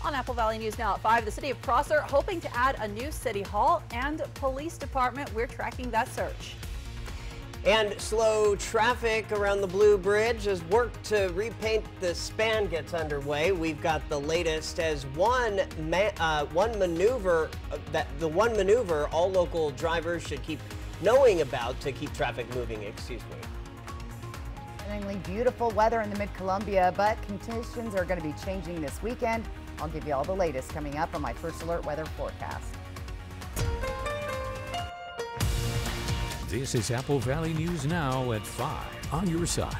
On Apple Valley News now at 5, the city of Prosser hoping to add a new city hall and police department. We're tracking that search. And slow traffic around the Blue Bridge as work to repaint the span gets underway. We've got the latest as one maneuver all local drivers should keep knowing about to keep traffic moving. Excuse me. Beautiful weather in the mid-Columbia, but conditions are going to be changing this weekend. I'll give you all the latest coming up on my First Alert weather forecast. This is Apple Valley News Now at 5 on your side.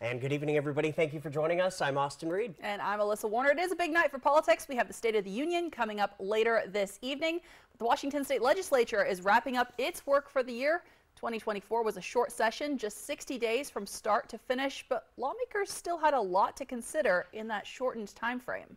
And good evening, everybody. Thank you for joining us. I'm Austin Reed. And I'm Alyssa Warner. It is a big night for politics. We have the State of the Union coming up later this evening. The Washington State Legislature is wrapping up its work for the year. 2024 was a short session, just 60 days from start to finish, but lawmakers still had a lot to consider in that shortened time frame.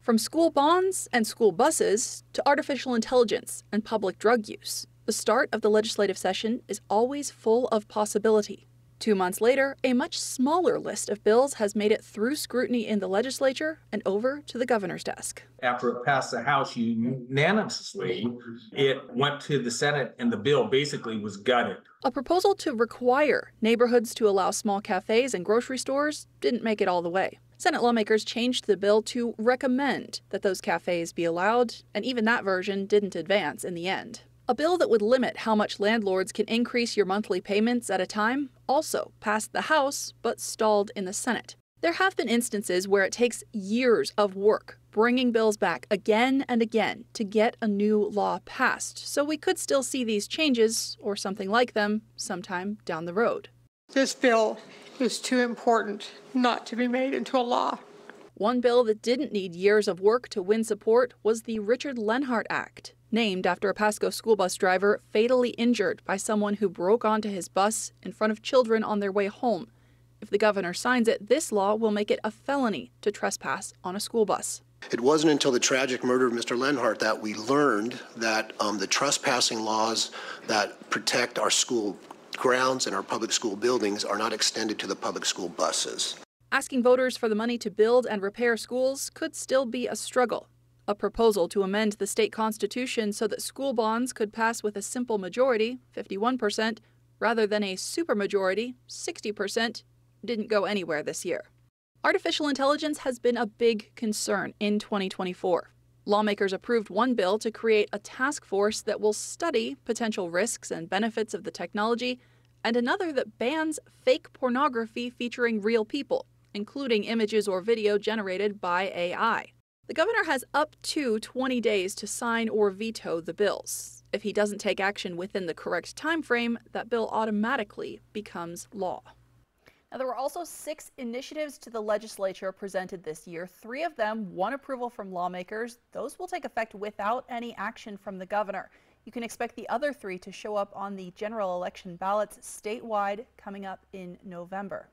From school bonds and school buses to artificial intelligence and public drug use, the start of the legislative session is always full of possibility. 2 months later, a much smaller list of bills has made it through scrutiny in the legislature and over to the governor's desk. After it passed the House unanimously, it went to the Senate and the bill basically was gutted. A proposal to require neighborhoods to allow small cafes and grocery stores didn't make it all the way. Senate lawmakers changed the bill to recommend that those cafes be allowed, and even that version didn't advance in the end. A bill that would limit how much landlords can increase your monthly payments at a time also passed the House, but stalled in the Senate. There have been instances where it takes years of work bringing bills back again and again to get a new law passed, so we could still see these changes, or something like them, sometime down the road. This bill is too important not to be made into a law. One bill that didn't need years of work to win support was the Richard Lenhart Act, named after a Pasco school bus driver fatally injured by someone who broke onto his bus in front of children on their way home. If the governor signs it, this law will make it a felony to trespass on a school bus. It wasn't until the tragic murder of Mr. Lenhart that we learned that the trespassing laws that protect our school grounds and our public school buildings are not extended to the public school buses. Asking voters for the money to build and repair schools could still be a struggle. A proposal to amend the state constitution so that school bonds could pass with a simple majority, 51%, rather than a supermajority, 60%, didn't go anywhere this year. Artificial intelligence has been a big concern in 2024. Lawmakers approved one bill to create a task force that will study potential risks and benefits of the technology, and another that bans fake pornography featuring real people, including images or video generated by AI. The governor has up to 20 days to sign or veto the bills. If he doesn't take action within the correct time frame, that bill automatically becomes law. Now, there were also 6 initiatives to the legislature presented this year. 3 of them won approval from lawmakers. Those will take effect without any action from the governor. You can expect the other 3 to show up on the general election ballots statewide coming up in November.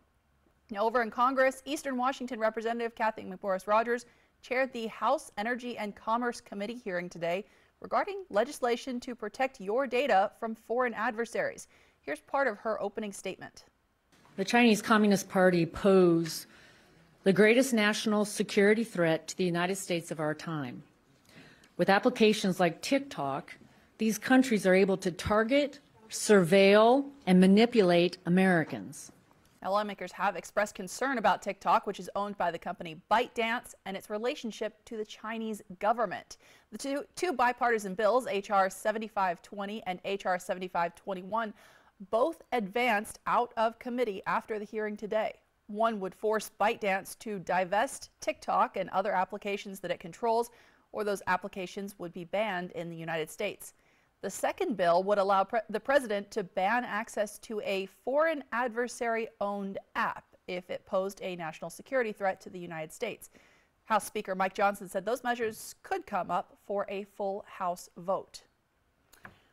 Now, over in Congress, Eastern Washington Representative Kathy McMorris-Rodgers chaired the House Energy and Commerce Committee hearing today regarding legislation to protect your data from foreign adversaries. Here's part of her opening statement. The Chinese Communist Party pose the greatest national security threat to the United States of our time. With applications like TikTok, these countries are able to target, surveil, and manipulate Americans. Now, lawmakers have expressed concern about TikTok, which is owned by the company ByteDance, and its relationship to the Chinese government. The two bipartisan bills, H.R. 7520 and H.R. 7521, both advanced out of committee after the hearing today. One would force ByteDance to divest TikTok and other applications that it controls, or those applications would be banned in the United States. The second bill would allow the president to ban access to a foreign adversary-owned app if it posed a national security threat to the United States. House Speaker Mike Johnson said those measures could come up for a full House vote.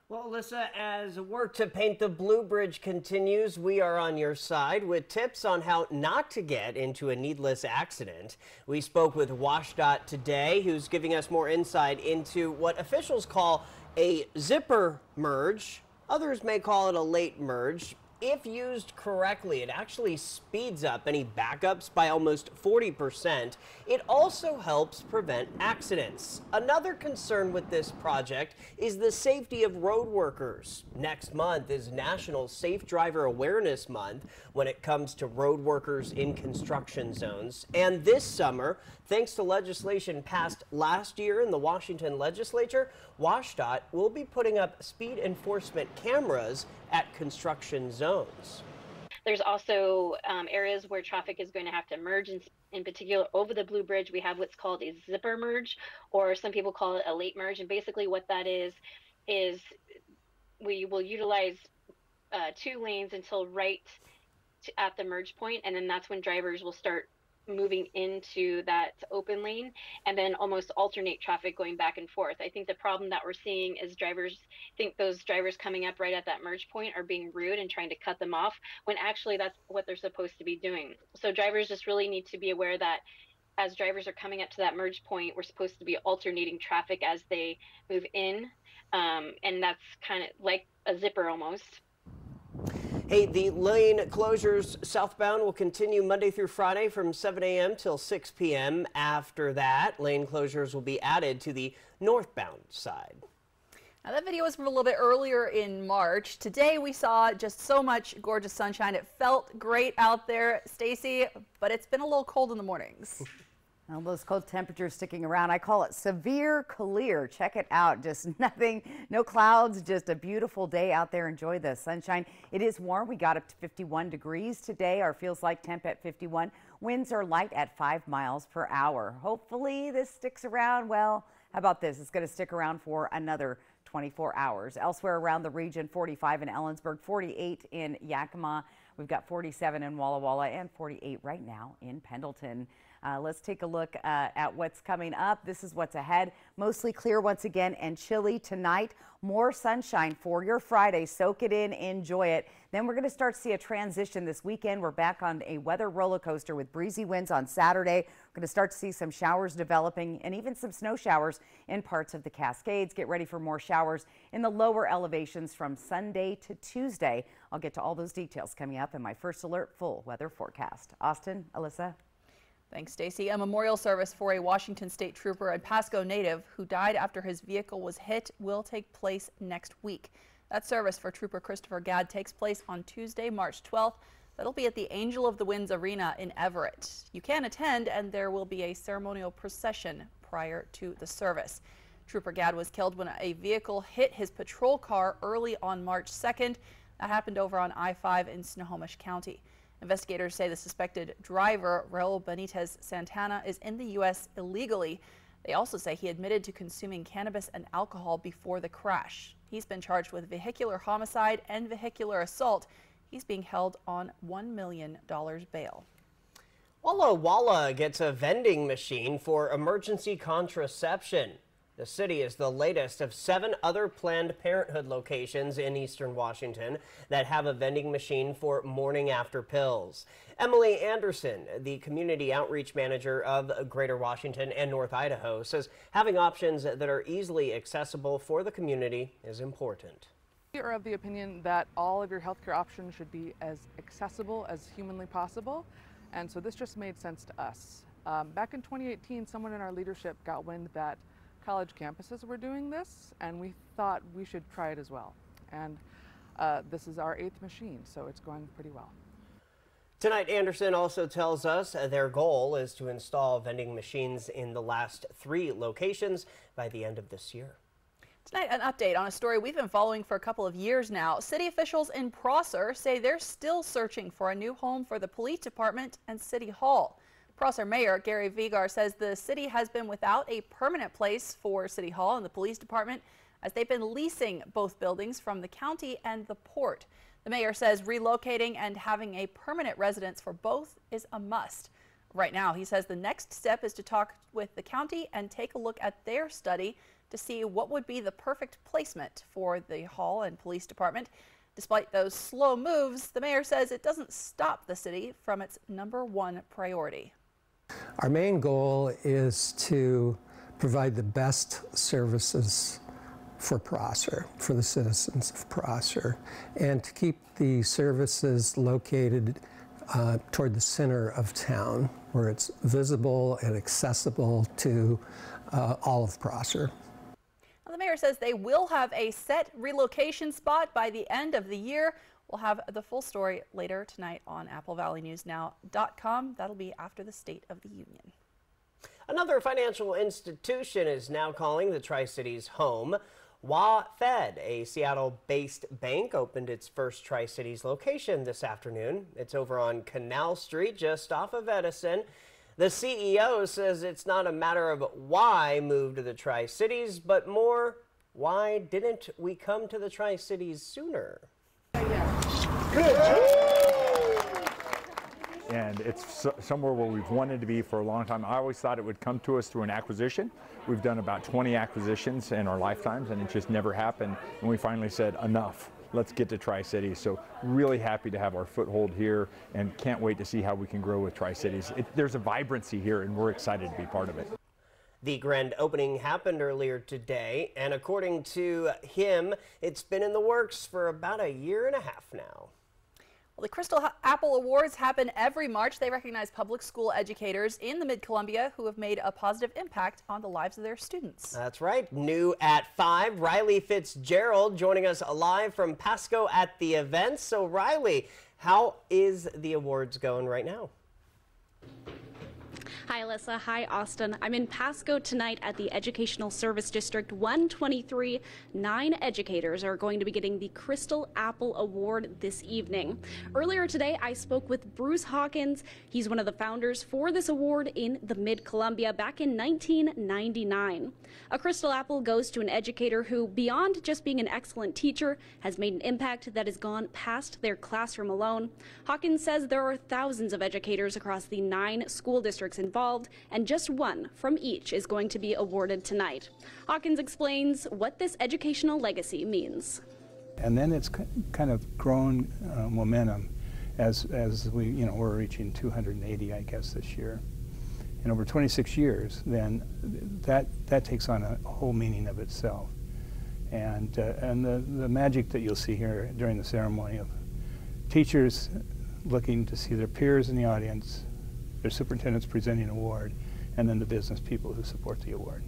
Well, Alyssa, as work to paint the Blue Bridge continues, we are on your side with tips on how not to get into a needless accident. We spoke with WashDOT today, who's giving us more insight into what officials call a zipper merge. Others may call it a late merge. if used correctly, it actually speeds up any backups by almost 40%. It also helps prevent accidents. Another concern with this project is the safety of road workers. Next month is National Safe Driver Awareness Month when it comes to road workers in construction zones. And this summer, thanks to legislation passed last year in the Washington legislature, WashDOT will be putting up speed enforcement cameras at construction zones. There's also areas where traffic is going to have to merge. In particular, over the Blue Bridge, we have what's called a zipper merge, or some people call it a late merge. And basically what that is we will utilize 2 lanes until right at the merge point, and then that's when drivers will start moving into that open lane and then almost alternate traffic going back and forth. I think the problem that we're seeing is drivers think those drivers coming up right at that merge point are being rude and trying to cut them off, when actually that's what they're supposed to be doing. So drivers just really need to be aware that as drivers are coming up to that merge point, we're supposed to be alternating traffic as they move in, and that's kind of like a zipper almost. Hey, the lane closures southbound will continue Monday through Friday from 7 a.m. till 6 p.m. After that, lane closures will be added to the northbound side. Now that video was from a little bit earlier in March. Today we saw just so much gorgeous sunshine. It felt great out there, Stacy, but it's been a little cold in the mornings. Well, those cold temperatures sticking around. I call it severe clear. Check it out. Just nothing, no clouds, just a beautiful day out there. Enjoy the sunshine. It is warm. We got up to 51 degrees today. Our feels like temp at 51. Winds are light at 5 miles per hour. Hopefully this sticks around. Well, how about this? It's going to stick around for another 24 hours. Elsewhere around the region, 45 in Ellensburg, 48 in Yakima. We've got 47 in Walla Walla and 48 right now in Pendleton. Let's take a look at what's coming up. This is what's ahead. Mostly clear once again and chilly tonight. More sunshine for your Friday. Soak it in, enjoy it. Then we're going to start to see a transition this weekend. We're back on a weather roller coaster with breezy winds on Saturday. We're going to start to see some showers developing and even some snow showers in parts of the Cascades. Get ready for more showers in the lower elevations from Sunday to Tuesday. I'll get to all those details coming up in my First Alert full weather forecast. Austin, Alyssa. Thanks, Stacy. A memorial service for a Washington State trooper and Pasco native who died after his vehicle was hit will take place next week. That service for Trooper Christopher Gadd takes place on Tuesday, March 12th. That'll be at the Angel of the Winds Arena in Everett. You can attend, and there will be a ceremonial procession prior to the service. Trooper Gadd was killed when a vehicle hit his patrol car early on March 2nd. That happened over on I-5 in Snohomish County. Investigators say the suspected driver, Raul Benitez Santana, is in the U.S. illegally. They also say he admitted to consuming cannabis and alcohol before the crash. He's been charged with vehicular homicide and vehicular assault. He's being held on $1 million bail. Walla Walla gets a vending machine for emergency contraception. The city is the latest of 7 other Planned Parenthood locations in eastern Washington that have a vending machine for morning after pills. Emily Anderson, the community outreach manager of Greater Washington and North Idaho, says having options that are easily accessible for the community is important. We are of the opinion that all of your healthcare options should be as accessible as humanly possible, and so this just made sense to us. Back in 2018, someone in our leadership got wind that college campuses were doing this, and we thought we should try it as well. And this is our 8th machine, so it's going pretty well. Tonight, Anderson also tells us their goal is to install vending machines in the last 3 locations by the end of this year. Tonight, an update on a story we've been following for a couple of years now. City officials in Prosser say they're still searching for a new home for the police department and City Hall. Prosser Mayor Gary Vigar says the city has been without a permanent place for City Hall and the police department as they've been leasing both buildings from the county and the port. The mayor says relocating and having a permanent residence for both is a must. Right now, he says the next step is to talk with the county and take a look at their study to see what would be the perfect placement for the hall and police department. Despite those slow moves, the mayor says it doesn't stop the city from its #1 priority. Our main goal is to provide the best services for Prosser, for the citizens of Prosser, and to keep the services located toward the center of town, where it's visible and accessible to all of Prosser. Well, the mayor says they will have a set relocation spot by the end of the year. We'll have the full story later tonight on AppleValleyNewsNow.com. That'll be after the State of the Union. Another financial institution is now calling the Tri-Cities home. WaFd, a Seattle-based bank, opened its first Tri-Cities location this afternoon. It's over on Canal Street, just off of Edison. The CEO says it's not a matter of why move to the Tri-Cities, but more, why didn't we come to the Tri-Cities sooner? And it's somewhere where we've wanted to be for a long time. I always thought it would come to us through an acquisition. We've done about 20 acquisitions in our lifetimes, and it just never happened. And we finally said, enough, let's get to Tri-Cities. So really happy to have our foothold here, and can't wait to see how we can grow with Tri-Cities. There's a vibrancy here, and we're excited to be part of it. The grand opening happened earlier today, and according to him, it's been in the works for about a year and a half now. Well, the Crystal Apple Awards happen every March. They recognize public school educators in the Mid-Columbia who have made a positive impact on the lives of their students. That's right. New at 5, Riley Fitzgerald joining us live from Pasco at the event. So Riley, how is the awards going right now? Hi, Alyssa. Hi, Austin. I'm in Pasco tonight at the Educational Service District 123. 9 educators are going to be getting the Crystal Apple Award this evening. Earlier today, I spoke with Bruce Hawkins. He's one of the founders for this award in the Mid-Columbia back in 1999. A Crystal Apple goes to an educator who, beyond just being an excellent teacher, has made an impact that has gone past their classroom alone. Hawkins says there are thousands of educators across the 9 school districts involved, and just one from each is going to be awarded tonight. Hawkins explains what this educational legacy means. And then it's kind of grown momentum as we, we're reaching 280, I guess, this year. And over 26 years, then that takes on a whole meaning of itself. And the magic that you'll see here during the ceremony of teachers looking to see their peers in the audience, their superintendents presenting an award, and then the business people who support the award.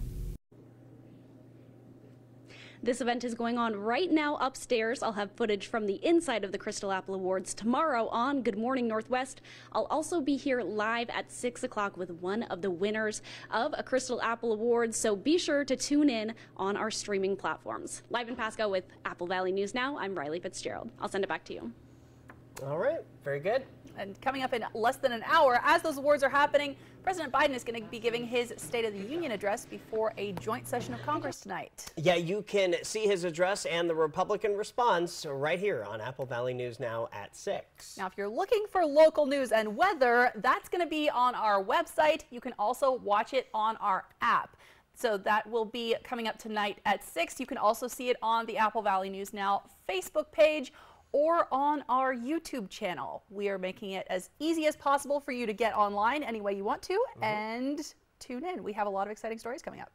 This event is going on right now upstairs. I'll have footage from the inside of the Crystal Apple Awards tomorrow on Good Morning Northwest. I'll also be here live at 6 o'clock with one of the winners of a Crystal Apple Award, so be sure to tune in on our streaming platforms. Live in Pasco with Apple Valley News Now, I'm Riley Fitzgerald. I'll send it back to you. All right, very good. And coming up in less than an hour, as those awards are happening, President Biden is going to be giving his State of the Union address before a joint session of Congress tonight. Yeah, you can see his address and the Republican response right here on Apple Valley News Now at 6. Now, if you're looking for local news and weather, that's going to be on our website. You can also watch it on our app. So that will be coming up tonight at 6. You can also see it on the Apple Valley News Now Facebook page or on our YouTube channel. We are making it as easy as possible for you to get online any way you want to and tune in. We have a lot of exciting stories coming up.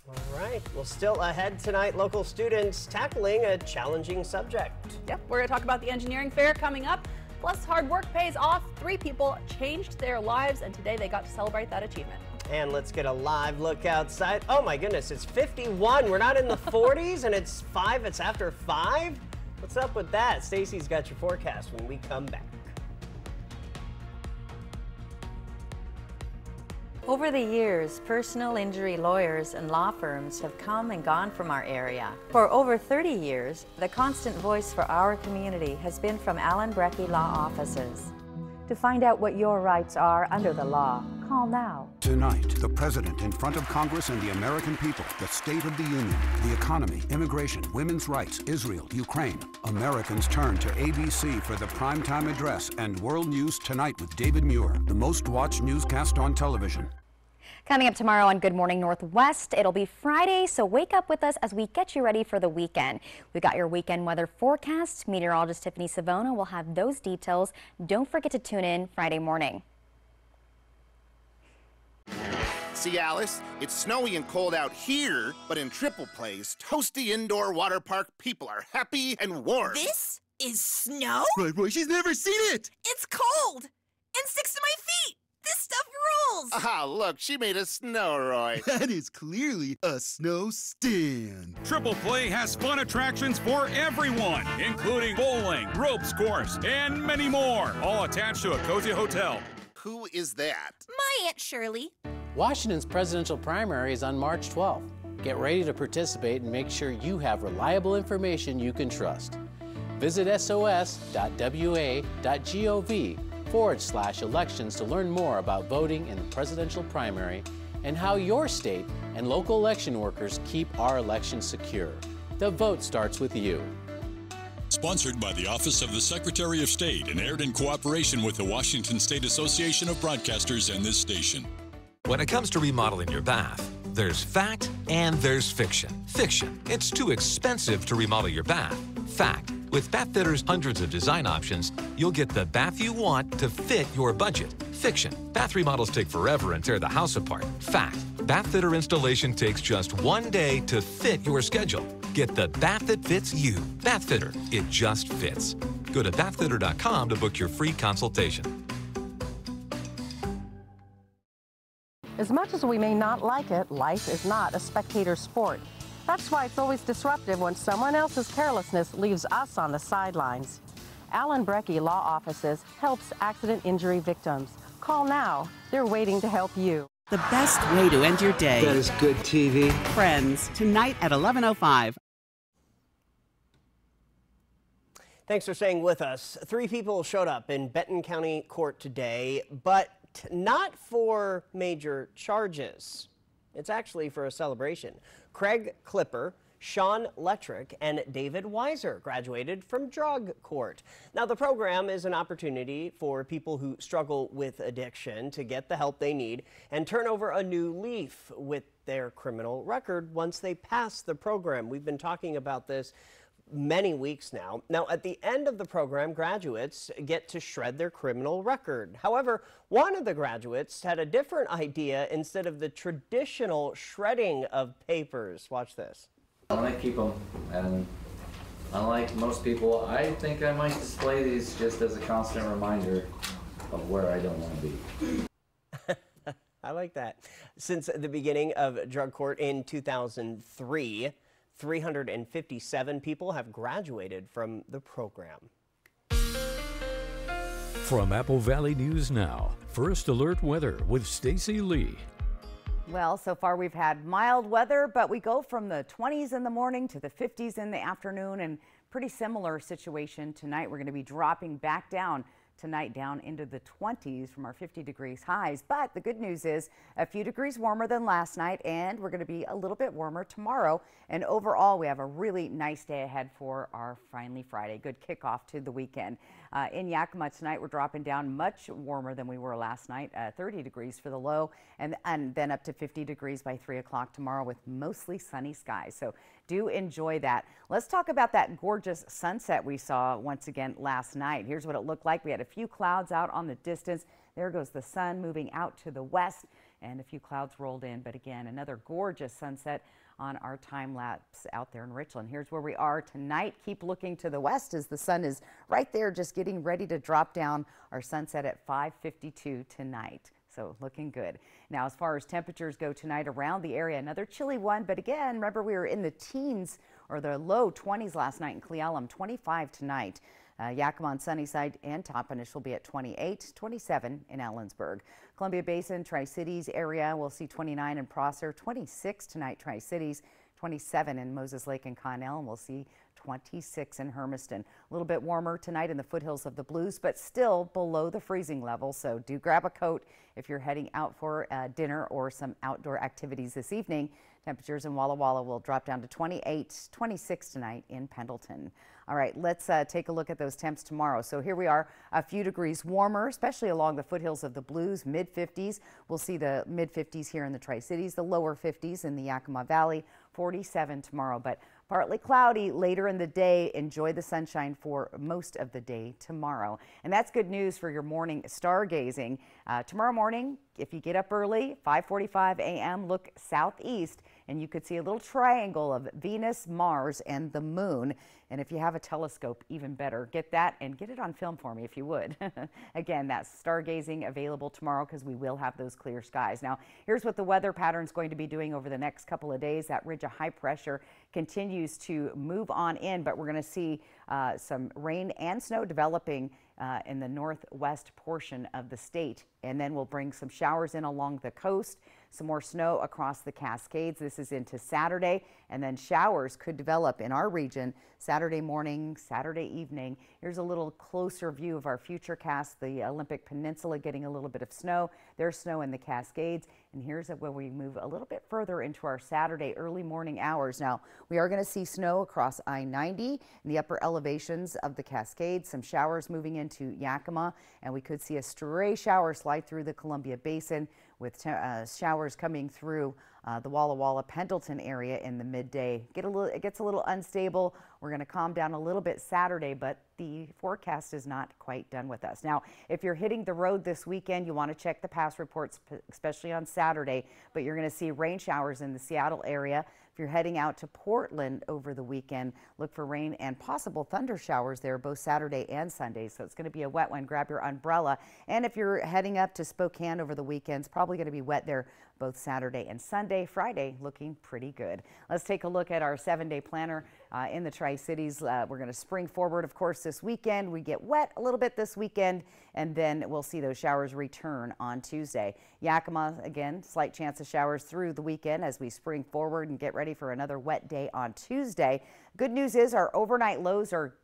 All right. Well, still ahead tonight, local students tackling a challenging subject. Yep, we're going to talk about the engineering fair coming up. Plus, hard work pays off. 3 people changed their lives, and today they got to celebrate that achievement. And let's get a live look outside. Oh my goodness, it's 51. We're not in the 40s, and it's after 5? What's up with that? Stacy's got your forecast when we come back. Over the years, personal injury lawyers and law firms have come and gone from our area. For over 30 years, the constant voice for our community has been from Allen Brecky Law Offices. To find out what your rights are under the law, call now. Tonight, the President in front of Congress and the American people, the State of the Union, the economy, immigration, women's rights, Israel, Ukraine. Americans turn to ABC for the primetime address and World News Tonight with David Muir, the most watched newscast on television. Coming up tomorrow on Good Morning Northwest, it'll be Friday, so wake up with us as we get you ready for the weekend. We've got your weekend weather forecast. Meteorologist Tiffany Savona will have those details. Don't forget to tune in Friday morning. See, Alice, it's snowy and cold out here, but in Triple Play's toasty indoor water park, people are happy and warm. This is snow? Right, boy, she's never seen it. It's cold and sticks to my feet. This stuff rules. Ah, look, she made a snow, Roy. That is clearly a snow stand. Triple Play has fun attractions for everyone, including bowling, ropes course, and many more, all attached to a cozy hotel. Who is that? My Aunt Shirley. Washington's presidential primary is on March 12th. Get ready to participate and make sure you have reliable information you can trust. Visit sos.wa.gov/elections to learn more about voting in the presidential primary and how your state and local election workers keep our elections secure. The vote starts with you. Sponsored by the Office of the Secretary of State and aired in cooperation with the Washington State Association of Broadcasters and this station. When it comes to remodeling your bath, there's fact and there's fiction. Fiction, it's too expensive to remodel your bath. Fact, with Bath Fitter's hundreds of design options, you'll get the bath you want to fit your budget. Fiction, bath remodels take forever and tear the house apart. Fact, Bath Fitter installation takes just 1 day to fit your schedule. Get the bath that fits you. Bath Fitter, it just fits. Go to bathfitter.com to book your free consultation. As much as we may not like it, life is not a spectator sport. That's why it's always disruptive when someone else's carelessness leaves us on the sidelines. Alan Brecky Law Offices helps accident injury victims. Call now. They're waiting to help you. The best way to end your day. That is good TV. Friends, tonight at 11:05. Thanks for staying with us. 3 people showed up in Benton County Court today, but not for major charges. It's actually for a celebration. Craig Clipper, Sean Lettrick, and David Weiser graduated from drug court. Now, the program is an opportunity for people who struggle with addiction to get the help they need and turn over a new leaf with their criminal record once they pass the program. We've been talking about this many weeks now. Now, at the end of the program, graduates get to shred their criminal record. However, one of the graduates had a different idea instead of the traditional shredding of papers. Watch this. I want to keep them, and unlike most people, I think I might display these just as a constant reminder of where I don't want to be. I like that. Since the beginning of drug court in 2003, 357 people have graduated from the program. From Apple Valley News Now, First Alert Weather with Stacy Lee. Well, so far we've had mild weather, but we go from the 20s in the morning to the 50s in the afternoon, and pretty similar situation tonight. We're going to be dropping back down tonight down into the 20s from our 50 degrees highs. But the good news is a few degrees warmer than last night, and we're going to be a little bit warmer tomorrow. And overall, we have a really nice day ahead for our finally Friday. Good kickoff to the weekend. In Yakima tonight, we're dropping down much warmer than we were last night, 30 degrees for the low, and then up to 50 degrees by 3 o'clock tomorrow with mostly sunny skies. So do enjoy that. Let's talk about that gorgeous sunset we saw once again last night. Here's what it looked like. We had a few clouds out on the distance. There goes the sun moving out to the west, and a few clouds rolled in. But again, another gorgeous sunset on our time lapse out there in Richland. Here's where we are tonight. Keep looking to the west as the sun is right there, just getting ready to drop down. Our sunset at 5:52 tonight. So looking good. Now, as far as temperatures go tonight around the area, another chilly one. But again, remember we were in the teens or the low 20s last night in Cle Elum, 25 tonight. Yakima on Sunnyside and Toppenish will be at 28, 27 in Ellensburg. Columbia Basin, Tri-Cities area, we'll see 29 in Prosser, 26 tonight, Tri-Cities, 27 in Moses Lake and Connell, and we'll see 26 in Hermiston. A little bit warmer tonight in the foothills of the Blues, but still below the freezing level, so do grab a coat if you're heading out for dinner or some outdoor activities this evening. Temperatures in Walla Walla will drop down to 28, 26 tonight in Pendleton. All right, let's take a look at those temps tomorrow. So here we are, a few degrees warmer, especially along the foothills of the Blues, mid-50s. We'll see the mid-50s here in the Tri-Cities, the lower 50s in the Yakima Valley, 47 tomorrow, but partly cloudy later in the day. Enjoy the sunshine for most of the day tomorrow. And that's good news for your morning stargazing. Tomorrow morning, if you get up early, 5:45 a.m., look southeast and you could see a little triangle of Venus, Mars, and the moon. And if you have a telescope, even better. Get that and get it on film for me if you would. Again, that's stargazing available tomorrow because we will have those clear skies. Now, here's what the weather pattern is going to be doing over the next couple of days. That ridge of high pressure continues to move on in, but we're going to see some rain and snow developing in the northwest portion of the state. And then we'll bring some showers in along the coast, some more snow across the Cascades. This is into Saturday, and then showers could develop in our region Saturday morning, Saturday evening. Here's a little closer view of our futurecast. The Olympic Peninsula getting a little bit of snow. There's snow in the Cascades. And here's where we move a little bit further into our Saturday early morning hours. Now, we are going to see snow across I-90 in the upper elevations of the Cascades, some showers moving into Yakima, and we could see a stray shower slide through the Columbia Basin with showers coming through the Walla Walla Pendleton area in the midday. It gets a little unstable. We're going to calm down a little bit Saturday, but the forecast is not quite done with us. Now, if you're hitting the road this weekend, you want to check the past reports, especially on Saturday, but you're going to see rain showers in the Seattle area. If you're heading out to Portland over the weekend, look for rain and possible thunder showers there both Saturday and Sunday. So it's going to be a wet one. Grab your umbrella. And if you're heading up to Spokane over the weekend, it's probably going to be wet there both Saturday and Sunday. Friday looking pretty good. Let's take a look at our 7-day planner in the Tri-Cities. We're going to spring forward, of course, this weekend. We get wet a little bit this weekend, and then we'll see those showers return on Tuesday. Yakima, again, slight chance of showers through the weekend as we spring forward and get ready for another wet day on Tuesday. Good news is our overnight lows are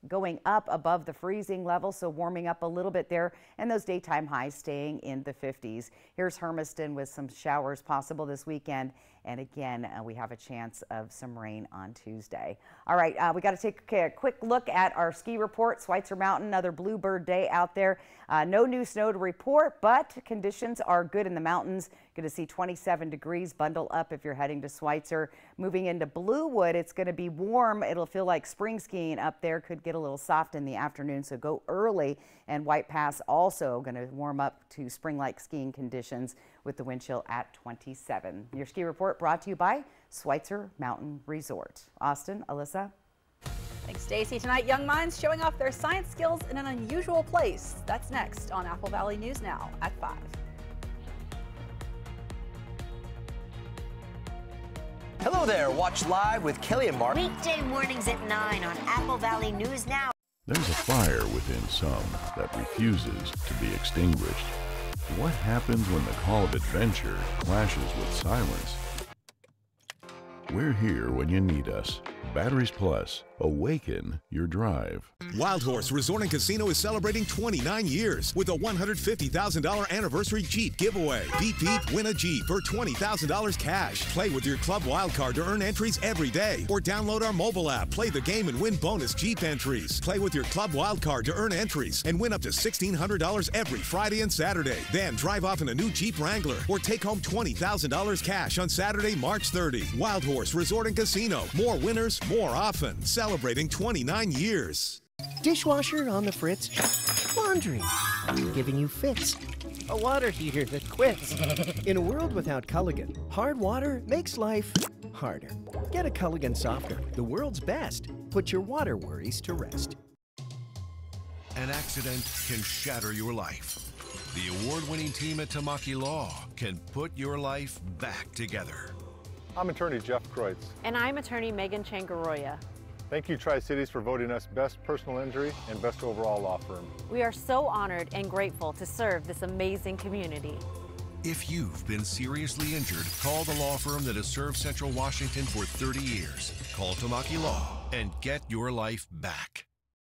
going up above the freezing level, so warming up a little bit there, and those daytime highs staying in the 50s. Here's Hermiston with some showers possible this weekend, and again, we have a chance of some rain on Tuesday. All right, we got to take a quick look at our ski report. Schweitzer Mountain, another bluebird day out there. No new snow to report, but conditions are good in the mountains. Going to see 27 degrees. Bundle up if you're heading to Schweitzer. Moving into Bluewood, it's going to be warm. It'll feel like spring skiing up there. Could get a little soft in the afternoon, so go early. And White Pass also going to warm up to spring-like skiing conditions with the wind chill at 27. Your ski report brought to you by Schweitzer Mountain Resort. Austin, Alyssa. Thanks, Stacy. Tonight, young minds showing off their science skills in an unusual place. That's next on Apple Valley News Now at 5. Hello there. Watch live with Kelly and Mark. Weekday mornings at 9 on Apple Valley News Now. There's a fire within some that refuses to be extinguished. What happens when the call of adventure clashes with silence? We're here when you need us. Batteries Plus. Awaken your drive. Wild Horse Resort and Casino is celebrating 29 years with a $150,000 anniversary Jeep giveaway. Beep beep, win a Jeep for $20,000 cash. Play with your Club Wildcard to earn entries every day, or download our mobile app. Play the game and win bonus Jeep entries. Play with your Club Wildcard to earn entries and win up to $1,600 every Friday and Saturday. Then drive off in a new Jeep Wrangler or take home $20,000 cash on Saturday, March 30. Wild Horse Resort and Casino. More winners, more often. Celebrating 29 years. Dishwasher on the fritz. Laundry giving you fits. A water heater that quits. In a world without Culligan, hard water makes life harder. Get a Culligan softener, the world's best. Put your water worries to rest. An accident can shatter your life. The award-winning team at Tamaki Law can put your life back together. I'm attorney Jeff Kreutz. And I'm attorney Megan Changaroya. Thank you, Tri-Cities, for voting us Best Personal Injury and Best Overall Law Firm. We are so honored and grateful to serve this amazing community. If you've been seriously injured, call the law firm that has served Central Washington for 30 years. Call Tamaki Law and get your life back.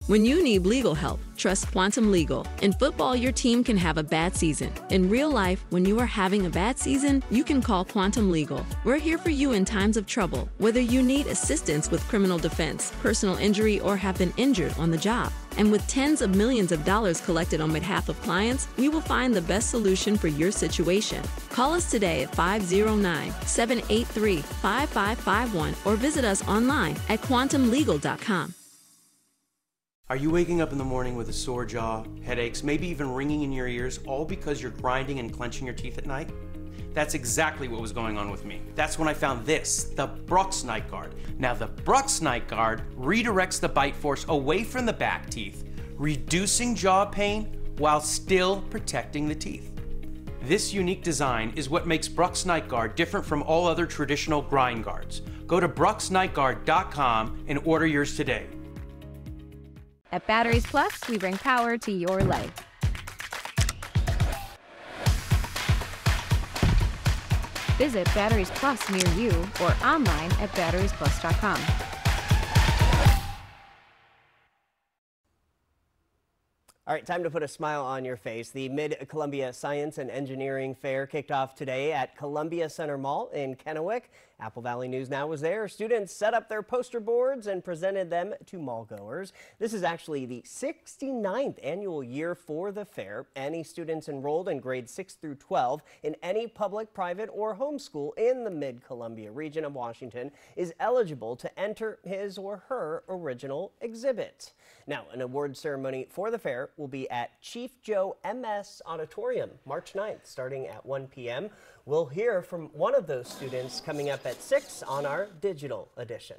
When you need legal help, trust Quantum Legal. In football, your team can have a bad season. In real life, when you are having a bad season, you can call Quantum Legal. We're here for you in times of trouble, whether you need assistance with criminal defense, personal injury, or have been injured on the job. And with tens of millions of dollars collected on behalf of clients, we will find the best solution for your situation. Call us today at 509-783-5551 or visit us online at quantumlegal.com. Are you waking up in the morning with a sore jaw, headaches, maybe even ringing in your ears, all because you're grinding and clenching your teeth at night? That's exactly what was going on with me. That's when I found this, the Brux Night Guard. Now the Brux Night Guard redirects the bite force away from the back teeth, reducing jaw pain while still protecting the teeth. This unique design is what makes Brux Night Guard different from all other traditional grind guards. Go to bruxnightguard.com and order yours today. At Batteries Plus, we bring power to your life. Visit Batteries Plus near you or online at batteriesplus.com. All right, time to put a smile on your face. The Mid-Columbia Science and Engineering Fair kicked off today at Columbia Center Mall in Kennewick. Apple Valley News Now was there. Students set up their poster boards and presented them to mall-goers. This is actually the 69th annual year for the fair. Any students enrolled in grades 6 through 12 in any public, private, or homeschool in the Mid-Columbia region of Washington is eligible to enter his or her original exhibit. Now, an award ceremony for the fair will be at Chief Joe MS Auditorium, March 9th, starting at 1 p.m. We'll hear from one of those students coming up at 6 on our digital edition.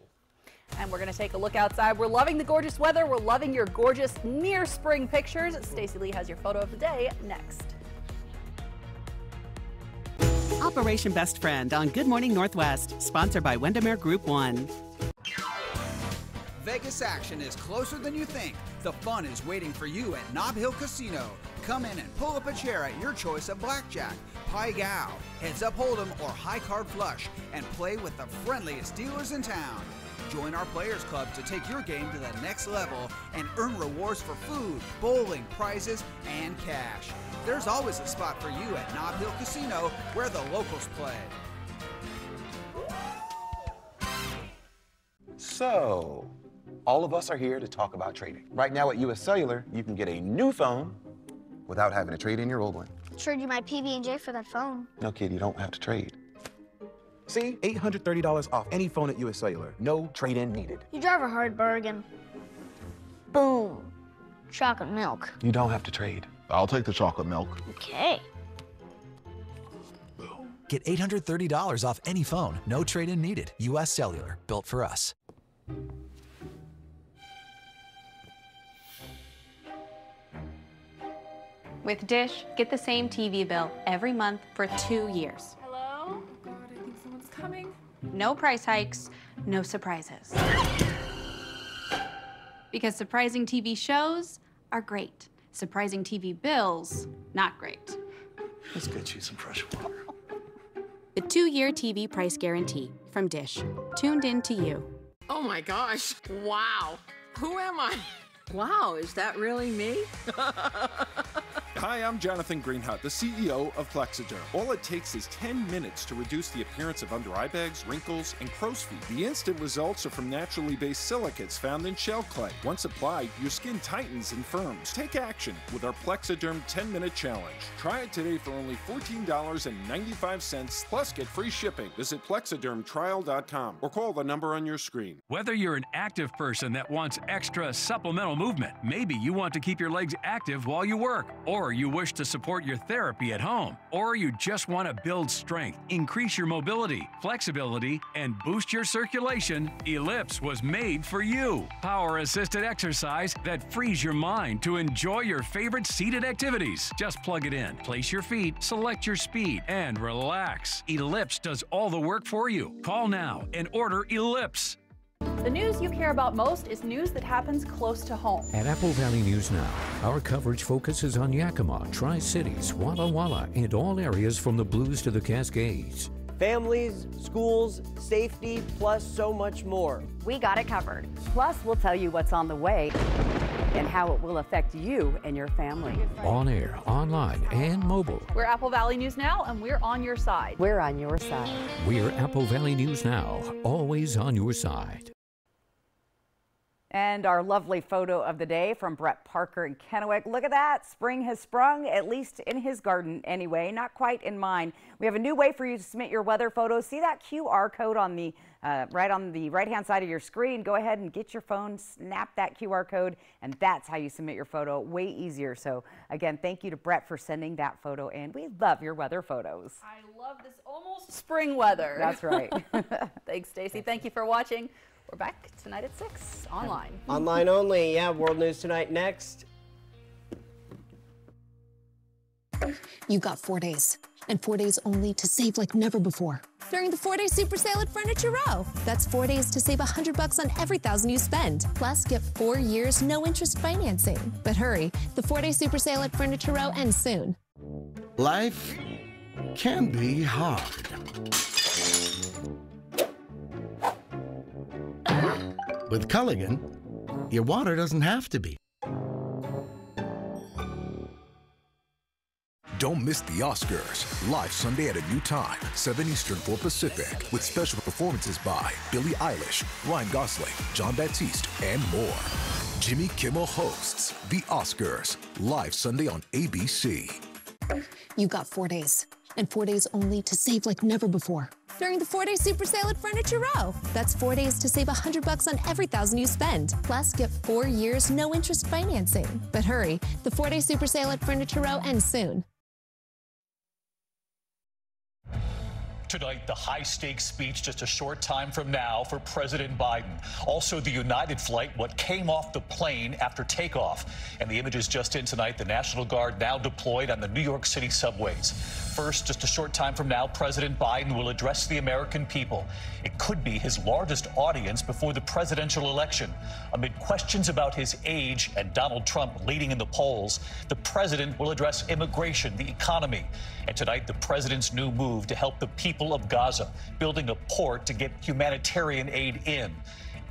And we're going to take a look outside. We're loving the gorgeous weather. We're loving your gorgeous near spring pictures. Stacey Lee has your photo of the day next. Operation Best Friend on Good Morning Northwest, sponsored by Windermere Group 1. Vegas action is closer than you think. The fun is waiting for you at Nob Hill Casino. Come in and pull up a chair at your choice of blackjack, pie gow, heads up hold'em, or high card flush, and play with the friendliest dealers in town. Join our Players Club to take your game to the next level and earn rewards for food, bowling, prizes, and cash. There's always a spot for you at Nob Hill Casino, where the locals play. So, all of us are here to talk about trading. Right now at US Cellular, you can get a new phone without having to trade in your old one. Trade you my PB&J for that phone. No, kid, you don't have to trade. See, $830 off any phone at US Cellular. No trade-in needed. You drive a hard bargain. Boom. Chocolate milk. You don't have to trade. I'll take the chocolate milk. Okay. Get $830 off any phone. No trade-in needed. US Cellular. Built for us. With Dish, get the same TV bill every month for 2 years. Hello? Oh God, I think someone's coming. No price hikes, no surprises. Because surprising TV shows are great. Surprising TV bills, not great. Let's get you some fresh water. The 2-year TV price guarantee from Dish. Tuned in to you. Oh my gosh, wow. Who am I? Wow, is that really me? Hi, I'm Jonathan Greenhut, the CEO of Plexiderm. All it takes is 10 minutes to reduce the appearance of under eye bags, wrinkles, and crow's feet. The instant results are from naturally based silicates found in shell clay. Once applied, your skin tightens and firms. Take action with our Plexiderm 10-minute challenge. Try it today for only $14.95, plus get free shipping. Visit plexidermtrial.com or call the number on your screen. Whether you're an active person that wants extra supplemental movement, maybe you want to keep your legs active while you work, or you wish to support your therapy at home, or you just want to build strength, increase your mobility, flexibility, and boost your circulation, Ellipse was made for you. Power-assisted exercise that frees your mind to enjoy your favorite seated activities. Just plug it in, place your feet, select your speed, and relax. Ellipse does all the work for you. Call now and order Ellipse. The news you care about most is news that happens close to home. At Apple Valley News Now, our coverage focuses on Yakima, Tri-Cities, Walla Walla, and all areas from the Blues to the Cascades. Families, schools, safety, plus so much more. We got it covered. Plus, we'll tell you what's on the way and how it will affect you and your family. On air, online, and mobile. We're Apple Valley News Now, and we're on your side. We're on your side. We're Apple Valley News Now, always on your side. And our lovely photo of the day from Brett Parker in Kennewick. Look at that. Spring has sprung, at least in his garden anyway, not quite in mine. We have a new way for you to submit your weather photos. See that QR code on the right-hand side of your screen? Go ahead and get your phone, snap that QR code, and that's how you submit your photo. Way easier. So again, thank you to Brett for sending that photo in. We love your weather photos. I love this almost spring weather. That's right. Thanks, Stacy. Thank you for watching. We're back tonight at 6 online. Online only, yeah. World News Tonight next. You've got 4 days, and 4 days only to save like never before. During the 4-day super sale at Furniture Row. That's 4 days to save $100 on every $1,000 you spend. Plus, get 4 years no interest financing. But hurry, the 4-day super sale at Furniture Row ends soon. Life can be hard. With Culligan, your water doesn't have to be. Don't miss the Oscars, live Sunday at a new time, 7 Eastern, 4 Pacific, with special performances by Billie Eilish, Ryan Gosling, John Baptiste, and more. Jimmy Kimmel hosts the Oscars, live Sunday on ABC. You've got 4 days, and 4 days only to save like never before. During the 4-day super sale at Furniture Row. That's 4 days to save $100 on every $1,000 you spend. Plus, get 4 years no interest financing. But hurry, the 4-day super sale at Furniture Row ends soon. Tonight, the high-stakes speech just a short time from now for President Biden. Also, the United flight, what came off the plane after takeoff. And the images just in tonight, the National Guard now deployed on the New York City subways. First, just a short time from now, President Biden will address the American people. It could be his largest audience before the presidential election. Amid questions about his age and Donald Trump leading in the polls, the president will address immigration, the economy. And tonight, the president's new move to help the people of Gaza, building a port to get humanitarian aid in.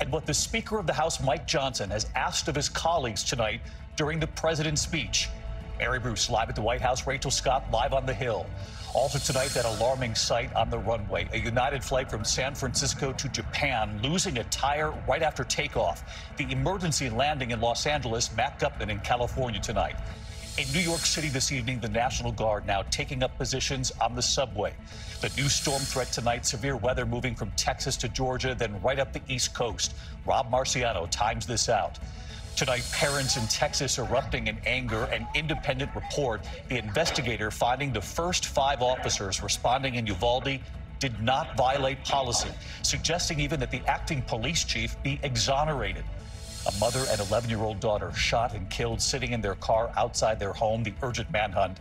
And what the Speaker of the House, Mike Johnson, has asked of his colleagues tonight during the president's speech. Mary Bruce live at the White House, Rachel Scott live on the Hill. Also tonight, that alarming sight on the runway, a United flight from San Francisco to Japan losing a tire right after takeoff. The emergency landing in Los Angeles, Matt Gupman in California tonight. In New York City this evening, the National Guard now taking up positions on the subway. The new storm threat tonight, severe weather moving from Texas to Georgia, then right up the East Coast. Rob Marciano times this out. Tonight, parents in Texas erupting in anger. An independent report, the investigator finding the first 5 officers responding in Uvalde did not violate policy, suggesting even that the acting police chief be exonerated. A mother and 11-year-old daughter shot and killed sitting in their car outside their home, the urgent manhunt.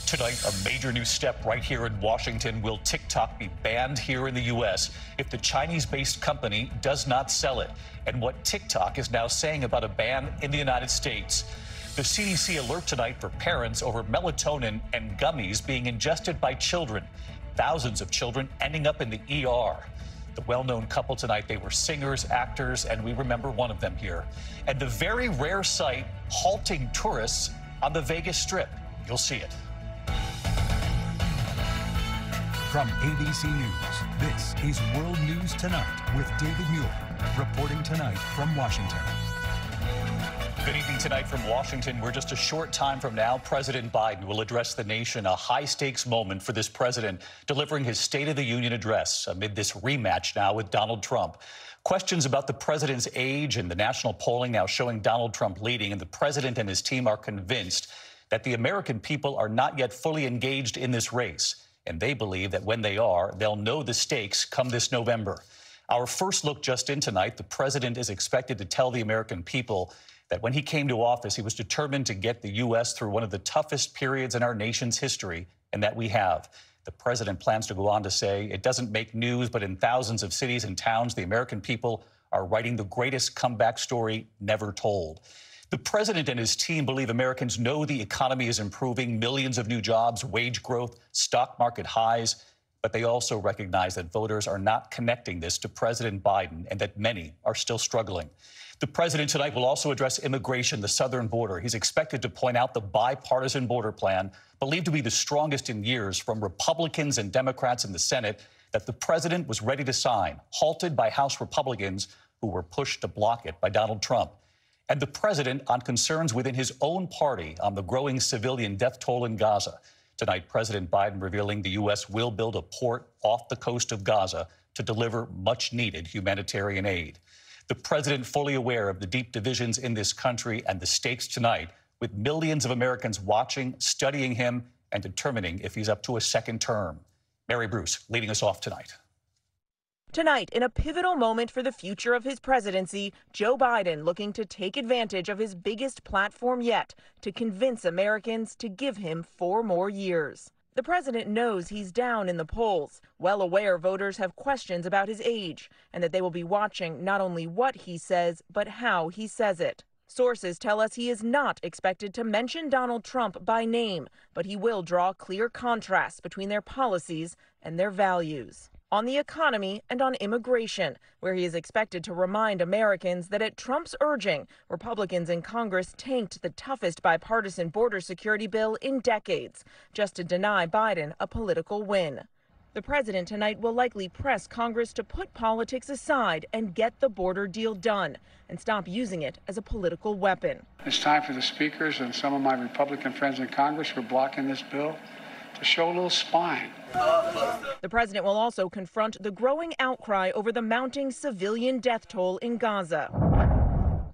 Tonight, a major new step right here in Washington. Will TikTok be banned here in the U.S. if the Chinese-based company does not sell it? And what TikTok is now saying about a ban in the United States. The CDC alert tonight for parents over melatonin and gummies being ingested by children. Thousands of children ending up in the ER. The well-known couple tonight, they were singers, actors, and we remember one of them here. And the very rare sight, halting tourists on the Vegas Strip. You'll see it. From ABC News, this is World News Tonight with David Muir, reporting tonight from Washington. Good evening tonight from Washington. We're just a short time from now. President Biden will address the nation, a high-stakes moment for this president, delivering his State of the Union address amid this rematch now with Donald Trump. Questions about the president's age and the national polling now showing Donald Trump leading, and the president and his team are convinced that the American people are not yet fully engaged in this race. And they believe that when they are, they'll know the stakes come this November. Our first look just in tonight, the president is expected to tell the American people that when he came to office, he was determined to get the U.S. through one of the toughest periods in our nation's history, and that we have. The president plans to go on to say it doesn't make news, but in thousands of cities and towns, the American people are writing the greatest comeback story never told. The president and his team believe Americans know the economy is improving, millions of new jobs, wage growth, stock market highs, but they also recognize that voters are not connecting this to President Biden and that many are still struggling. The president tonight will also address immigration, the southern border. He's expected to point out the bipartisan border plan, believed to be the strongest in years from Republicans and Democrats in the Senate, that the president was ready to sign, halted by House Republicans who were pushed to block it by Donald Trump. And the president on concerns within his own party on the growing civilian death toll in Gaza. Tonight, President Biden revealing the U.S. will build a port off the coast of Gaza to deliver much-needed humanitarian aid. The president fully aware of the deep divisions in this country and the stakes tonight, with millions of Americans watching, studying him, and determining if he's up to a second term. Mary Bruce leading us off tonight. Tonight, in a pivotal moment for the future of his presidency, Joe Biden looking to take advantage of his biggest platform yet to convince Americans to give him 4 more years. The president knows he's down in the polls, well aware voters have questions about his age, and that they will be watching not only what he says, but how he says it. Sources tell us he is not expected to mention Donald Trump by name, but he will draw clear contrasts between their policies and their values. On the economy and on immigration, where he is expected to remind Americans that at Trump's urging, Republicans in Congress tanked the toughest bipartisan border security bill in decades, just to deny Biden a political win. The president tonight will likely press Congress to put politics aside and get the border deal done and stop using it as a political weapon. It's time for the speakers and some of my Republican friends in Congress who are blocking this bill to show a little spine. The president will also confront the growing outcry over the mounting civilian death toll in Gaza,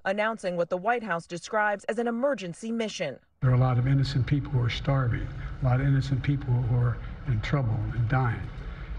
announcing what the White House describes as an emergency mission. There are a lot of innocent people who are starving, a lot of innocent people who are in trouble and dying,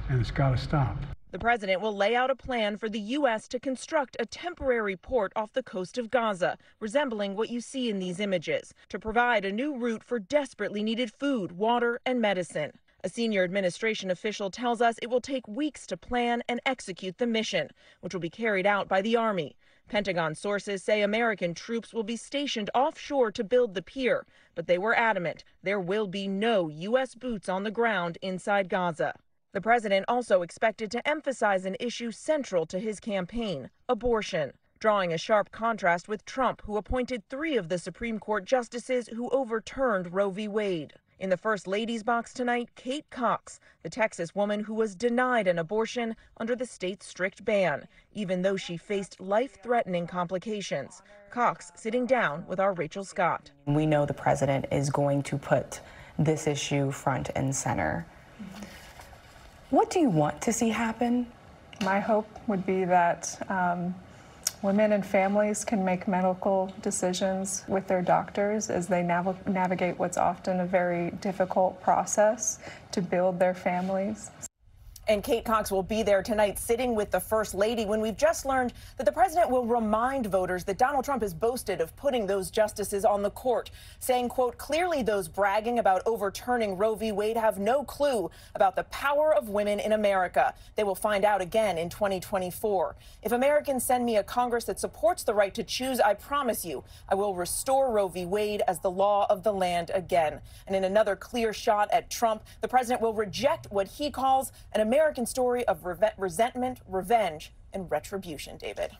and it's got to stop. The president will lay out a plan for the U.S. to construct a temporary port off the coast of Gaza, resembling what you see in these images, to provide a new route for desperately needed food, water, and medicine. A senior administration official tells us it will take weeks to plan and execute the mission, which will be carried out by the Army. Pentagon sources say American troops will be stationed offshore to build the pier, but they were adamant there will be no U.S. boots on the ground inside Gaza. The president also expected to emphasize an issue central to his campaign, abortion, drawing a sharp contrast with Trump, who appointed 3 of the Supreme Court justices who overturned Roe v. Wade. In the First Lady's box tonight, Kate Cox, the Texas woman who was denied an abortion under the state's strict ban, even though she faced life-threatening complications. Cox sitting down with our Rachel Scott. We know the president is going to put this issue front and center. What do you want to see happen? My hope would be that women and families can make medical decisions with their doctors as they navigate what's often a very difficult process to build their families. And Kate Cox will be there tonight sitting with the First Lady when we've just learned that the president will remind voters that Donald Trump has boasted of putting those justices on the court, saying, quote, clearly those bragging about overturning Roe v. Wade have no clue about the power of women in America. They will find out again in 2024. If Americans send me a Congress that supports the right to choose, I promise you, I will restore Roe v. Wade as the law of the land again. And in another clear shot at Trump, the president will reject what he calls an American story of resentment, revenge, and retribution, David.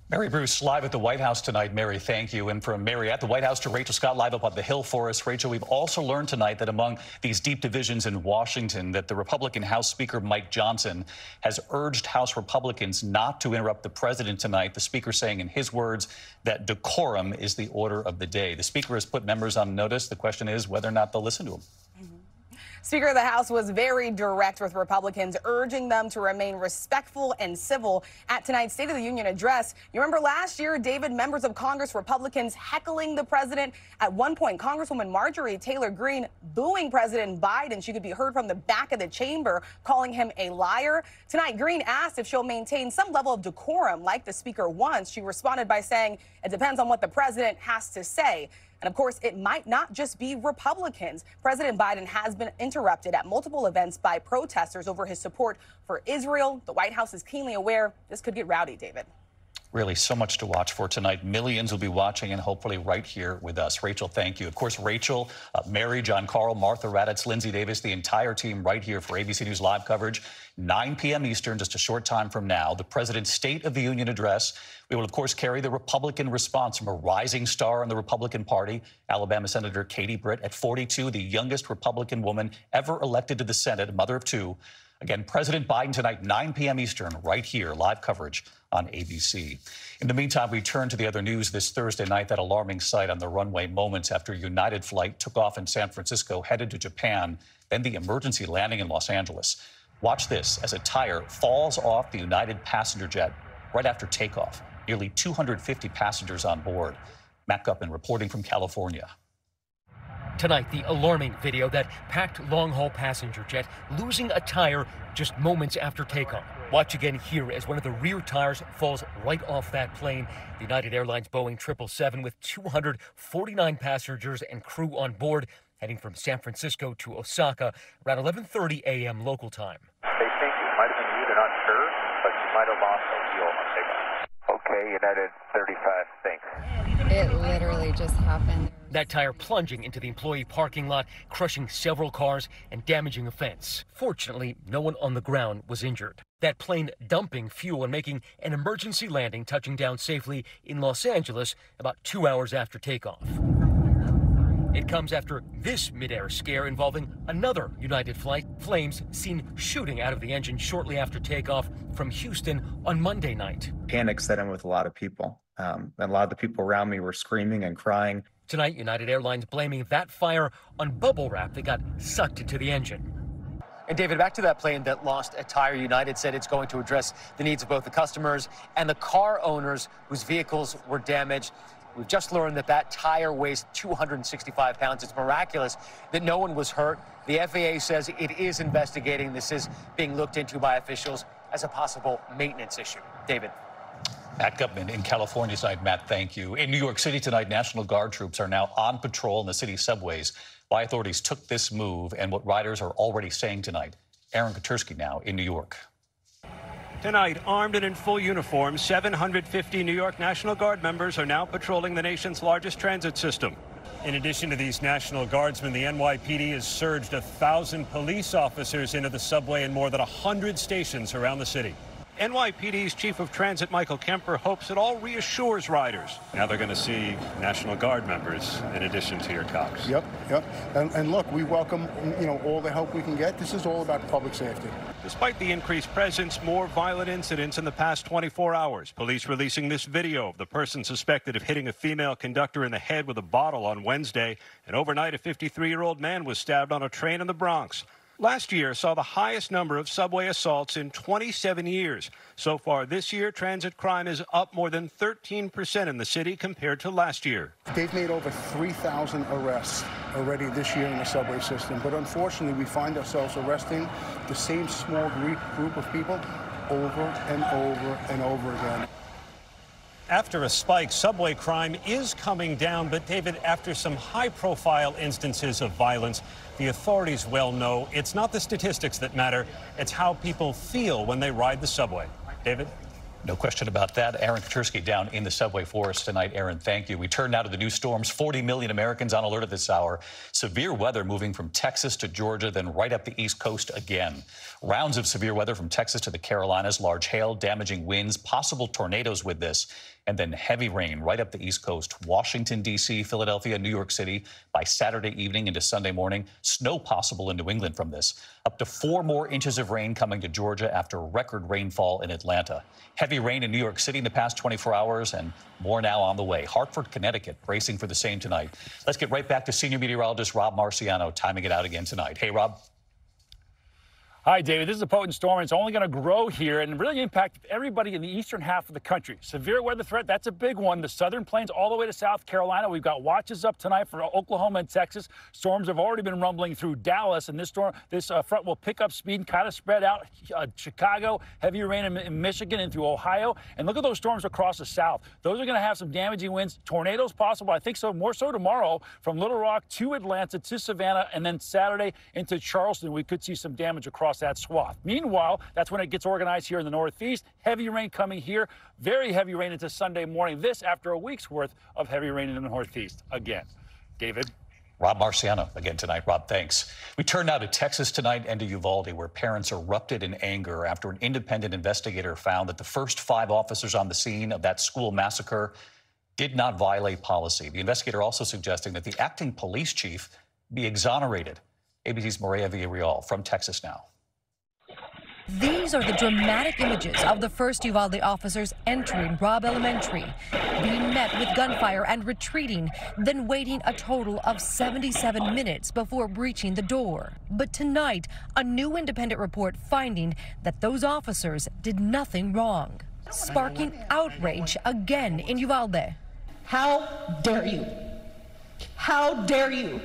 Mary Bruce, live at the White House tonight. Mary, thank you. And from Mary at the White House to Rachel Scott, live up on the Hill for us. Rachel, we've also learned tonight that among these deep divisions in Washington, that the Republican House Speaker Mike Johnson has urged House Republicans not to interrupt the president tonight. The speaker saying in his words that decorum is the order of the day. The speaker has put members on notice. The question is whether or not they'll listen to him. Speaker of the House was very direct with Republicans, urging them to remain respectful and civil at tonight's State of the Union address. You remember last year, David, members of Congress, Republicans heckling the president. At one point, Congresswoman Marjorie Taylor Greene booing President Biden. She could be heard from the back of the chamber, calling him a liar. Tonight, Greene asked if she'll maintain some level of decorum like the speaker wants. She responded by saying it depends on what the president has to say. And of course, it might not just be Republicans. President Biden has been interrupted at multiple events by protesters over his support for Israel. The White House is keenly aware this could get rowdy, David. Really so much to watch for tonight. Millions will be watching and hopefully right here with us. Rachel, thank you. Of course, Rachel, Mary, John Carl, Martha Raddatz, Lindsay Davis, the entire team right here for ABC News Live coverage. 9 p.m. Eastern, just a short time from now. The President's State of the Union address. We will, of course, carry the Republican response from a rising star in the Republican Party, Alabama Senator Katie Britt, at 42, the youngest Republican woman ever elected to the Senate, a mother of 2. Again, President Biden tonight, 9 p.m. Eastern, right here, live coverage on ABC. In the meantime, we turn to the other news this Thursday night, that alarming sight on the runway moments after a United flight took off in San Francisco, headed to Japan, then the emergency landing in Los Angeles. Watch this as a tire falls off the United passenger jet right after takeoff. Nearly 250 passengers on board. Matt Gutman reporting from California. Tonight, the alarming video, that packed long-haul passenger jet losing a tire just moments after takeoff. Watch again here as one of the rear tires falls right off that plane. The United Airlines Boeing 777 with 249 passengers and crew on board, heading from San Francisco to Osaka around 11:30 a.m. local time. They think it might have been you, they're not sure, but you might have lost a wheel on takeoff. Okay, United 35, thanks. It literally just happened. That tire plunging into the employee parking lot, crushing several cars and damaging a fence. Fortunately, no one on the ground was injured. That plane dumping fuel and making an emergency landing, touching down safely in Los Angeles about 2 hours after takeoff. It comes after this mid-air scare involving another United flight. Flames seen shooting out of the engine shortly after takeoff from Houston on Monday night. Panic set in with a lot of people. And a lot of the people around me were screaming and crying. Tonight, United Airlines blaming that fire on bubble wrap that got sucked into the engine. And David, back to that plane that lost a tire. United said it's going to address the needs of both the customers and the car owners whose vehicles were damaged. We've just learned that that tire weighs 265 pounds. It's miraculous that no one was hurt. The FAA says it is investigating. This is being looked into by officials as a possible maintenance issue. David. Matt Gutman in California tonight. Matt, thank you. In New York City tonight, National Guard troops are now on patrol in the city subways. Why authorities took this move and what riders are already saying tonight. Aaron Katersky now in New York. Tonight, armed and in full uniform, 750 New York National Guard members are now patrolling the nation's largest transit system. In addition to these National Guardsmen, the NYPD has surged 1,000 police officers into the subway in more than 100 stations around the city. NYPD's Chief of Transit, Michael Kemper, hopes it all reassures riders. Now they're going to see National Guard members in addition to your cops. Yep. And look, we welcome, all the help we can get. This is all about public safety. Despite the increased presence, more violent incidents in the past 24 hours. Police releasing this video of the person suspected of hitting a female conductor in the head with a bottle on Wednesday. And overnight, a 53-year-old man was stabbed on a train in the Bronx. Last year saw the highest number of subway assaults in 27 years. So far this year, transit crime is up more than 13% in the city compared to last year. They've made over 3,000 arrests already this year in the subway system. But unfortunately, we find ourselves arresting the same small group of people over and over and over again. After a spike, subway crime is coming down. But, David, after some high-profile instances of violence, the authorities well know it's not the statistics that matter. It's how people feel when they ride the subway. David? No question about that. Aaron Katersky down in the subway for us tonight. Aaron, thank you. We turn now to the new storms. 40 million Americans on alert at this hour. Severe weather moving from Texas to Georgia, then right up the East Coast again. Rounds of severe weather from Texas to the Carolinas. Large hail, damaging winds, possible tornadoes with this. And then heavy rain right up the East Coast. Washington, D.C., Philadelphia, New York City by Saturday evening into Sunday morning. Snow possible in New England from this. Up to 4 more inches of rain coming to Georgia after record rainfall in Atlanta. Heavy rain in New York City in the past 24 hours and more now on the way. Hartford, Connecticut bracing for the same tonight. Let's get right back to senior meteorologist Rob Marciano timing it out again tonight. Hey, Rob. Hi, David. This is a potent storm, and it's only going to grow here and really impact everybody in the eastern half of the country. Severe weather threat, that's a big one. The southern plains all the way to South Carolina. We've got watches up tonight for Oklahoma and Texas. Storms have already been rumbling through Dallas, and this front will pick up speed and kind of spread out. Chicago, heavy rain in Michigan and through Ohio. And look at those storms across the south. Those are going to have some damaging winds. Tornadoes possible, I think so, more so tomorrow from Little Rock to Atlanta to Savannah, and then Saturday into Charleston. We could see some damage across that swath. Meanwhile, that's when it gets organized here in the Northeast. Heavy rain coming here. Very heavy rain into Sunday morning. This after a week's worth of heavy rain in the Northeast again. David? Rob Marciano again tonight. Rob, thanks. We turn now to Texas tonight and to Uvalde, where parents erupted in anger after an independent investigator found that the first 5 officers on the scene of that school massacre did not violate policy. The investigator also suggesting that the acting police chief be exonerated. ABC's Maria Villarreal from Texas now. These are the dramatic images of the first Uvalde officers entering Robb Elementary, being met with gunfire and retreating, then waiting a total of 77 minutes before breaching the door. But tonight, a new independent report finding that those officers did nothing wrong, sparking outrage again in Uvalde. How dare you? How dare you?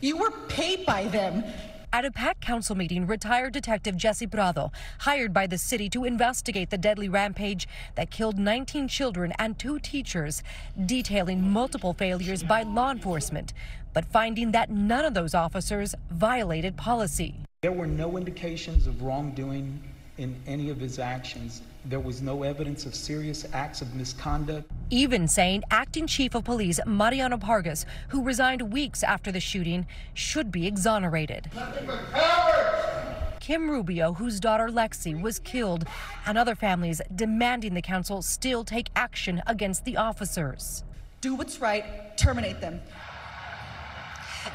You were paid by them. At a packed council meeting, retired Detective Jesse Prado, hired by the city to investigate the deadly rampage that killed 19 children and 2 teachers, detailing multiple failures by law enforcement, but finding that none of those officers violated policy. There were no indications of wrongdoing in any of his actions. There was no evidence of serious acts of misconduct. Even saying acting chief of police Mariano Pargas, who resigned weeks after the shooting, should be exonerated. Kim Rubio, whose daughter Lexi was killed, and other families demanding the council still take action against the officers. Do what's right, terminate them.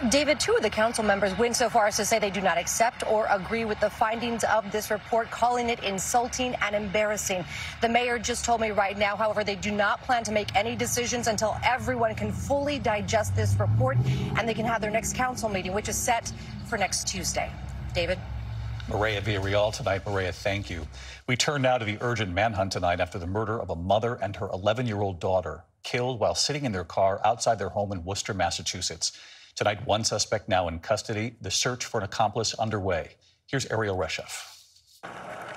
David, 2 of the council members went so far as to say they do not accept or agree with the findings of this report, calling it insulting and embarrassing. The mayor just told me right now, however, they do not plan to make any decisions until everyone can fully digest this report and they can have their next council meeting, which is set for next Tuesday. David? Maria Villarreal tonight. Maria, thank you. We turn now to the urgent manhunt tonight after the murder of a mother and her 11-year-old daughter, killed while sitting in their car outside their home in Worcester, Massachusetts. Tonight, 1 suspect now in custody. The search for an accomplice underway. Here's Ariel Reshef.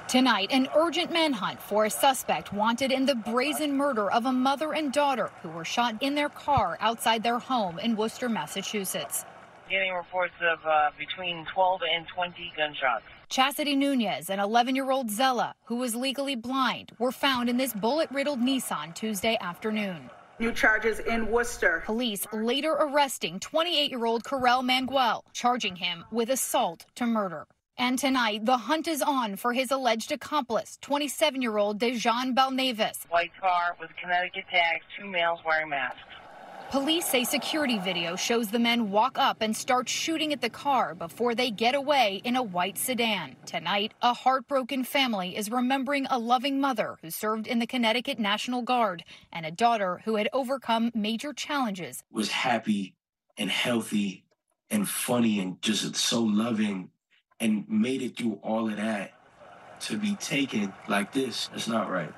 Tonight, an urgent manhunt for a suspect wanted in the brazen murder of a mother and daughter who were shot in their car outside their home in Worcester, Massachusetts. Getting reports of between 12 and 20 gunshots. Chastity Nunez and 11-year-old Zella, who was legally blind, were found in this bullet-riddled Nissan Tuesday afternoon. New charges in Worcester. Police later arresting 28-year-old Correll Manguel, charging him with assault to murder. And tonight, the hunt is on for his alleged accomplice, 27-year-old Dejan Balnavis. White car with Connecticut tags, 2 males wearing masks. Police say security video shows the men walk up and start shooting at the car before they get away in a white sedan. Tonight, a heartbroken family is remembering a loving mother who served in the Connecticut National Guard and a daughter who had overcome major challenges. Was happy and healthy and funny and just so loving and made it through all of that. To be taken like this, it's not right.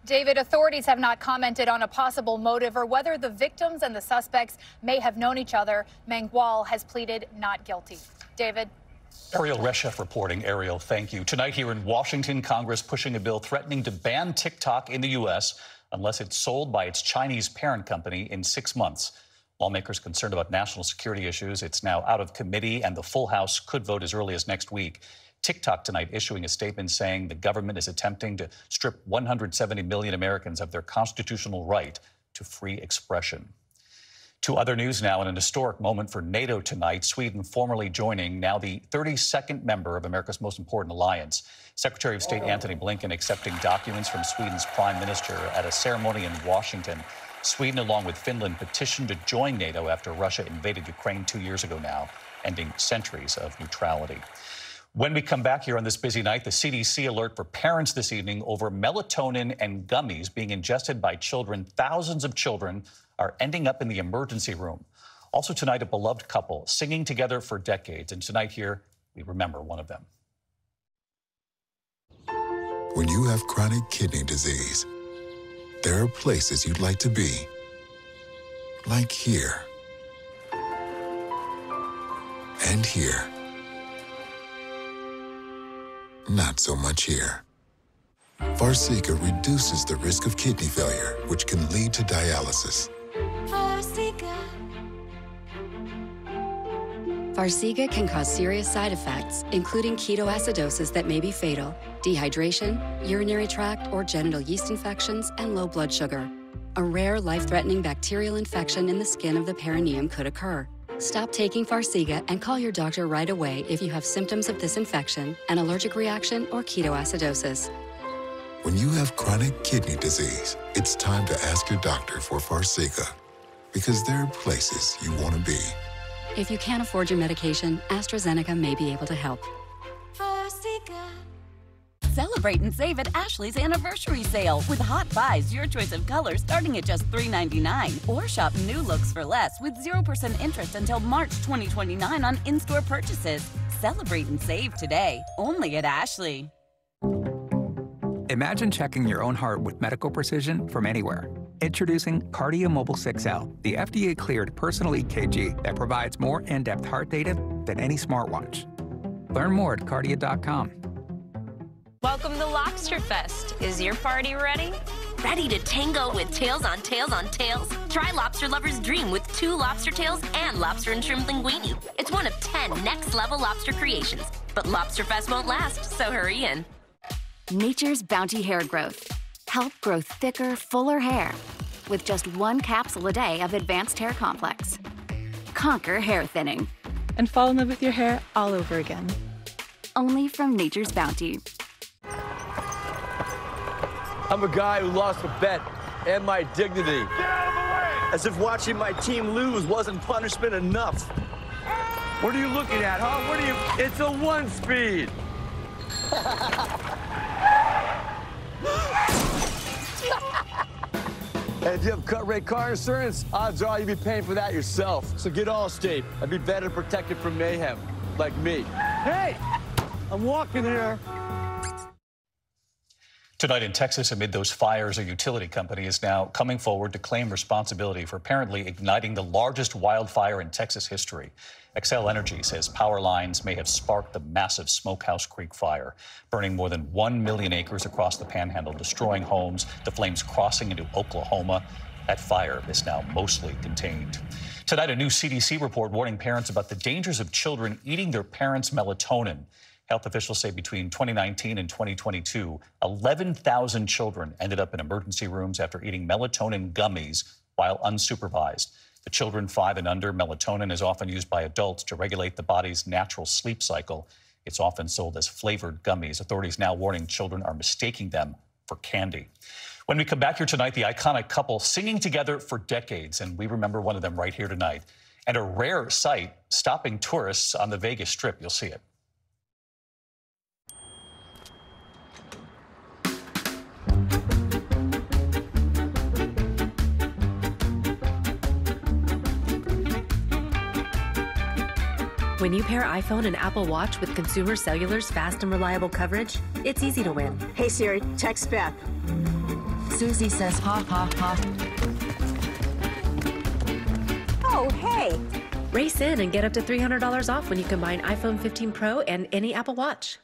David, authorities have not commented on a possible motive or whether the victims and the suspects may have known each other. Mangual has pleaded not guilty. David? Ariel Reshef reporting. Ariel, thank you. Tonight here in Washington, Congress pushing a bill threatening to ban TikTok in the U.S. unless it's sold by its Chinese parent company in 6 months. Lawmakers concerned about national security issues. It's now out of committee, and the full House could vote as early as next week. TikTok tonight issuing a statement saying the government is attempting to strip 170 million Americans of their constitutional right to free expression. To other news now, in an historic moment for NATO tonight, Sweden formally joining now the 32nd member of America's most important alliance. Secretary of State Antony Blinken accepting documents from Sweden's prime minister at a ceremony in Washington. Sweden, along with Finland, petitioned to join NATO after Russia invaded Ukraine 2 years ago now, ending centuries of neutrality. When we come back here on this busy night, the CDC alert for parents this evening over melatonin and gummies being ingested by children. Thousands of children are ending up in the emergency room. Also tonight, a beloved couple singing together for decades. And tonight here, we remember one of them. When you have chronic kidney disease, there are places you'd like to be. Like here. And here. Not so much here. Farxiga reduces the risk of kidney failure, which can lead to dialysis. Farxiga can cause serious side effects, including ketoacidosis that may be fatal, dehydration, urinary tract or genital yeast infections, and low blood sugar. A rare, life-threatening bacterial infection in the skin of the perineum could occur. Stop taking Farxiga and call your doctor right away if you have symptoms of this infection, an allergic reaction, or ketoacidosis. When you have chronic kidney disease, it's time to ask your doctor for Farxiga, because there are places you want to be. If you can't afford your medication, AstraZeneca may be able to help. Celebrate and save at Ashley's anniversary sale with Hot Buys, your choice of colors starting at just $3.99. Or shop new looks for less with 0% interest until March 2029 on in-store purchases. Celebrate and save today, only at Ashley. Imagine checking your own heart with medical precision from anywhere. Introducing Cardia Mobile 6L, the FDA-cleared personal EKG that provides more in-depth heart data than any smartwatch. Learn more at cardia.com. Welcome to Lobster Fest. Is your party ready? Ready to tango with tails on tails on tails? Try Lobster Lover's Dream with 2 lobster tails and lobster and shrimp linguine. It's one of 10 next-level lobster creations. But Lobster Fest won't last, so hurry in. Nature's Bounty Hair Growth. Help grow thicker, fuller hair with just 1 capsule a day of Advanced Hair Complex. Conquer hair thinning. And fall in love with your hair all over again. Only from Nature's Bounty. I'm a guy who lost a bet and my dignity. Get out of the way! As if watching my team lose wasn't punishment enough. What are you looking at, huh? What are you? It's a 1-speed. And if you have cut rate car insurance, odds are you'd be paying for that yourself. So get Allstate. I'd be better protected from mayhem, like me. Hey, I'm walking here. Tonight in Texas, amid those fires, a utility company is now coming forward to claim responsibility for apparently igniting the largest wildfire in Texas history. Xcel Energy says power lines may have sparked the massive Smokehouse Creek fire, burning more than 1 million acres across the Panhandle, destroying homes, the flames crossing into Oklahoma. That fire is now mostly contained. Tonight, a new CDC report warning parents about the dangers of children eating their parents' melatonin. Health officials say between 2019 and 2022, 11,000 children ended up in emergency rooms after eating melatonin gummies while unsupervised. The children 5 and under, melatonin is often used by adults to regulate the body's natural sleep cycle. It's often sold as flavored gummies. Authorities now warning children are mistaking them for candy. When we come back here tonight, the iconic couple singing together for decades, and we remember one of them right here tonight. And a rare sight, stopping tourists on the Vegas Strip. You'll see it. When you pair iPhone and Apple Watch with Consumer Cellular's fast and reliable coverage, it's easy to win. Hey Siri, text Beth. Susie says ha ha ha. Oh, hey. Race in and get up to $300 off when you combine iPhone 15 Pro and any Apple Watch.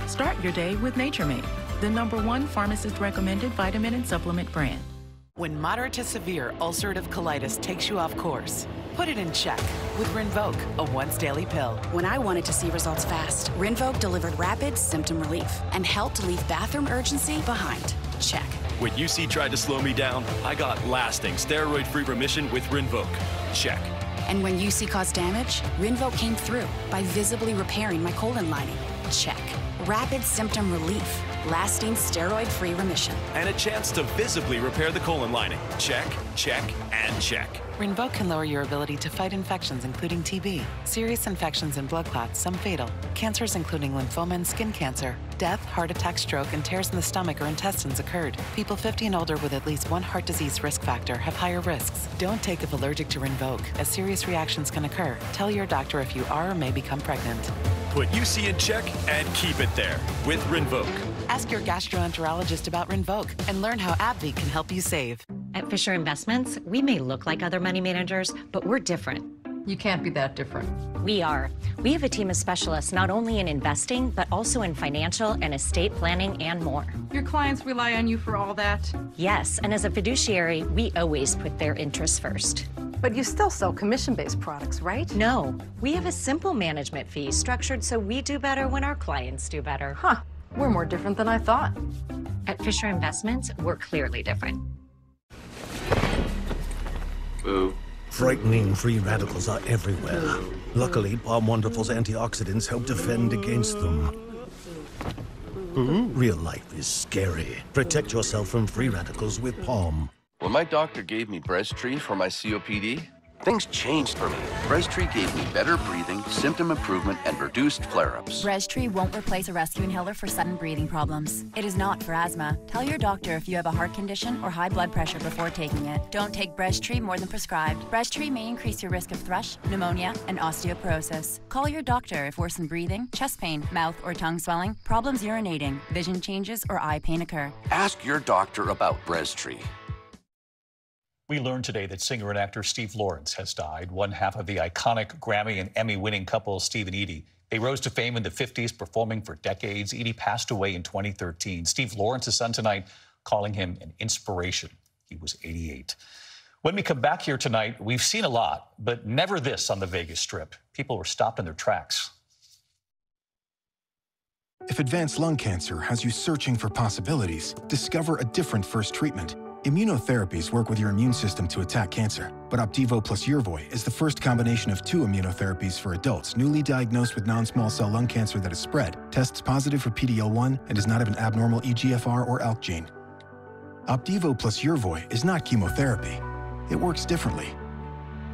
Start your day with Nature Made, the #1 pharmacist-recommended vitamin and supplement brand. When moderate to severe ulcerative colitis takes you off course, put it in check with Rinvoq, a once-daily pill. When I wanted to see results fast, Rinvoq delivered rapid symptom relief and helped leave bathroom urgency behind. Check. When UC tried to slow me down, I got lasting steroid-free remission with Rinvoq. Check. And when UC caused damage, Rinvoq came through by visibly repairing my colon lining. Check. Rapid symptom relief, lasting steroid-free remission. And a chance to visibly repair the colon lining. Check, check, and check. Rinvoq can lower your ability to fight infections, including TB, serious infections and blood clots, some fatal, cancers including lymphoma and skin cancer, death, heart attack, stroke, and tears in the stomach or intestines occurred. People 50 and older with at least one heart disease risk factor have higher risks. Don't take if allergic to Rinvoq, as serious reactions can occur. Tell your doctor if you are or may become pregnant. Put UC in check and keep it there with Rinvoq. Ask your gastroenterologist about Rinvoq and learn how AbbVie can help you save. At Fisher Investments, we may look like other money managers, but we're different. You can't be that different. We are. We have a team of specialists not only in investing, but also in financial and estate planning and more. Your clients rely on you for all that? Yes, and as a fiduciary, we always put their interests first. But you still sell commission-based products, right? No, we have a simple management fee structured so we do better when our clients do better. Huh, we're more different than I thought. At Fisher Investments, we're clearly different. Boo. Frightening free radicals are everywhere. Luckily, Palm Wonderful's antioxidants help defend against them. Real life is scary. Protect yourself from free radicals with Palm. When my doctor gave me Breztri for my COPD, things changed for me. Breztri gave me better breathing, symptom improvement, and reduced flare-ups. Breztri won't replace a rescue inhaler for sudden breathing problems. It is not for asthma. Tell your doctor if you have a heart condition or high blood pressure before taking it. Don't take Breztri more than prescribed. Breztri may increase your risk of thrush, pneumonia, and osteoporosis. Call your doctor if worsened breathing, chest pain, mouth or tongue swelling, problems urinating, vision changes, or eye pain occur. Ask your doctor about Breztri. We learned today that singer and actor Steve Lawrence has died, one half of the iconic Grammy and Emmy-winning couple Steve and Edie. They rose to fame in the 50s, performing for decades. Edie passed away in 2013. Steve Lawrence's son tonight calling him an inspiration. He was 88. When we come back here tonight, we've seen a lot, but never this on the Vegas Strip. People were stopped in their tracks. If advanced lung cancer has you searching for possibilities, discover a different first treatment. Immunotherapies work with your immune system to attack cancer, but Opdivo plus Yervoy is the first combination of 2 immunotherapies for adults newly diagnosed with non-small cell lung cancer that is spread, tests positive for PD-L1, and does not have an abnormal EGFR or ALK gene. Opdivo plus Yervoy is not chemotherapy. It works differently.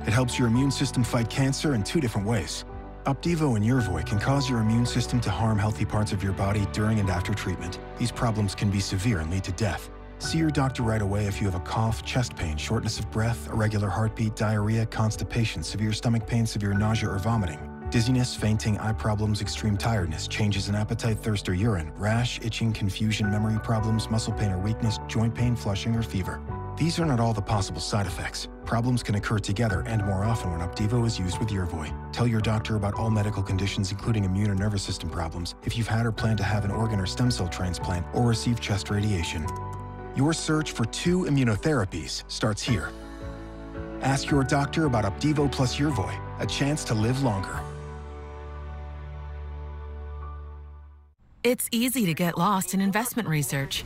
It helps your immune system fight cancer in 2 different ways. Opdivo and Yervoy can cause your immune system to harm healthy parts of your body during and after treatment. These problems can be severe and lead to death. See your doctor right away if you have a cough, chest pain, shortness of breath, irregular heartbeat, diarrhea, constipation, severe stomach pain, severe nausea or vomiting, dizziness, fainting, eye problems, extreme tiredness, changes in appetite, thirst or urine, rash, itching, confusion, memory problems, muscle pain or weakness, joint pain, flushing or fever. These are not all the possible side effects. Problems can occur together and more often when Opdivo is used with Yervoy. Tell your doctor about all medical conditions including immune or nervous system problems if you've had or plan to have an organ or stem cell transplant or receive chest radiation. Your search for 2 immunotherapies starts here. Ask your doctor about Opdivo plus Yervoy, a chance to live longer. It's easy to get lost in investment research.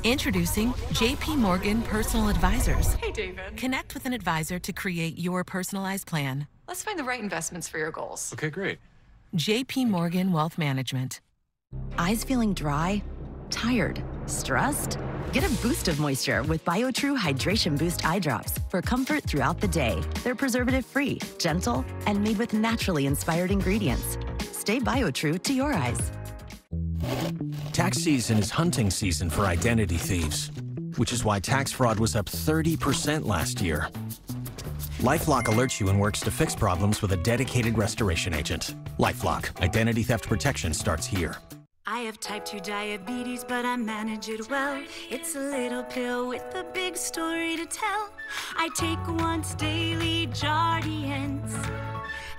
Introducing JP Morgan Personal Advisors. Hey, David. Connect with an advisor to create your personalized plan. Let's find the right investments for your goals. Okay, great. JP Morgan Wealth Management. Eyes feeling dry? Tired? Stressed? Get a boost of moisture with BioTrue Hydration Boost Eye Drops for comfort throughout the day. They're preservative-free, gentle, and made with naturally inspired ingredients. Stay BioTrue to your eyes. Tax season is hunting season for identity thieves, which is why tax fraud was up 30% last year. LifeLock alerts you and works to fix problems with a dedicated restoration agent. LifeLock, identity theft protection starts here. I have type 2 diabetes, but I manage it well. It's a little pill with a big story to tell. I take once daily Jardians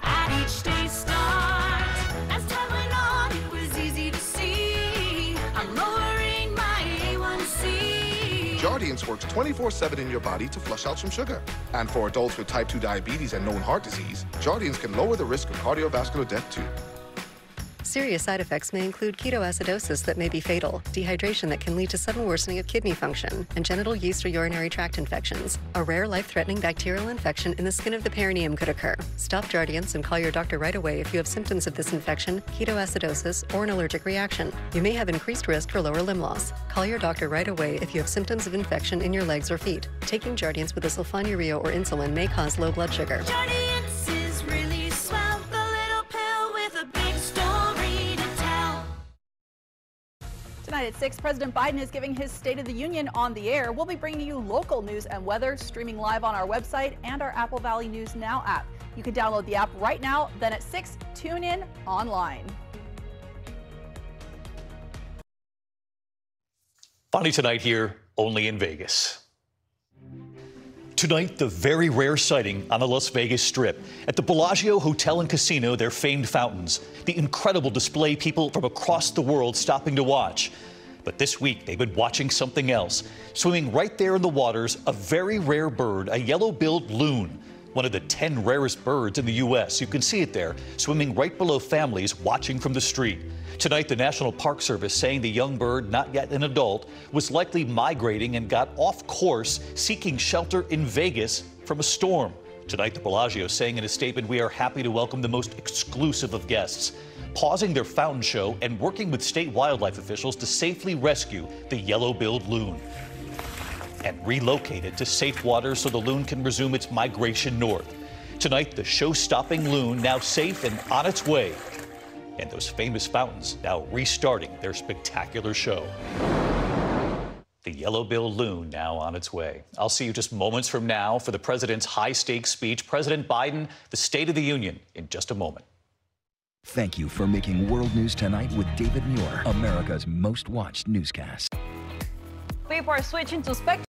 at each day's start. As time went on, it was easy to see. I'm lowering my A1C. Jardians works 24/7 in your body to flush out some sugar. And for adults with type 2 diabetes and known heart disease, Jardians can lower the risk of cardiovascular death too. Serious side effects may include ketoacidosis that may be fatal, dehydration that can lead to sudden worsening of kidney function, and genital yeast or urinary tract infections. A rare life-threatening bacterial infection in the skin of the perineum could occur. Stop Jardians and call your doctor right away if you have symptoms of this infection, ketoacidosis, or an allergic reaction. You may have increased risk for lower limb loss. Call your doctor right away if you have symptoms of infection in your legs or feet. Taking Jardians with a sulfonylurea or insulin may cause low blood sugar. Jardians is really swell, the little pill with a big story to tell. Tonight at 6, President Biden is giving his State of the Union on the air. We'll be bringing you local news and weather, streaming live on our website and our Apple Valley News Now app. You can download the app right now. Then at 6, tune in online. Finally tonight here, only in Vegas. Tonight, the very rare sighting on the Las Vegas Strip. At the Bellagio Hotel and Casino, their famed fountains. The incredible display, people from across the world stopping to watch. But this week, they've been watching something else. Swimming right there in the waters, a very rare bird, a yellow-billed loon. One of the 10 rarest birds in the U.S. You can see it there, swimming right below families watching from the street. Tonight, the National Park Service saying the young bird, not yet an adult, was likely migrating and got off course, seeking shelter in Vegas from a storm. Tonight, the Bellagio saying in a statement, we are happy to welcome the most exclusive of guests, pausing their fountain show and working with state wildlife officials to safely rescue the yellow-billed loon. and relocated to safe waters so the loon can resume its migration north. Tonight, the show-stopping loon now safe and on its way. And those famous fountains now restarting their spectacular show. The yellow-billed loon now on its way. I'll see you just moments from now for the president's high-stakes speech. President Biden, the State of the Union, in just a moment. Thank you for making World News Tonight with David Muir, America's most watched newscast. People are switching to Spectrum.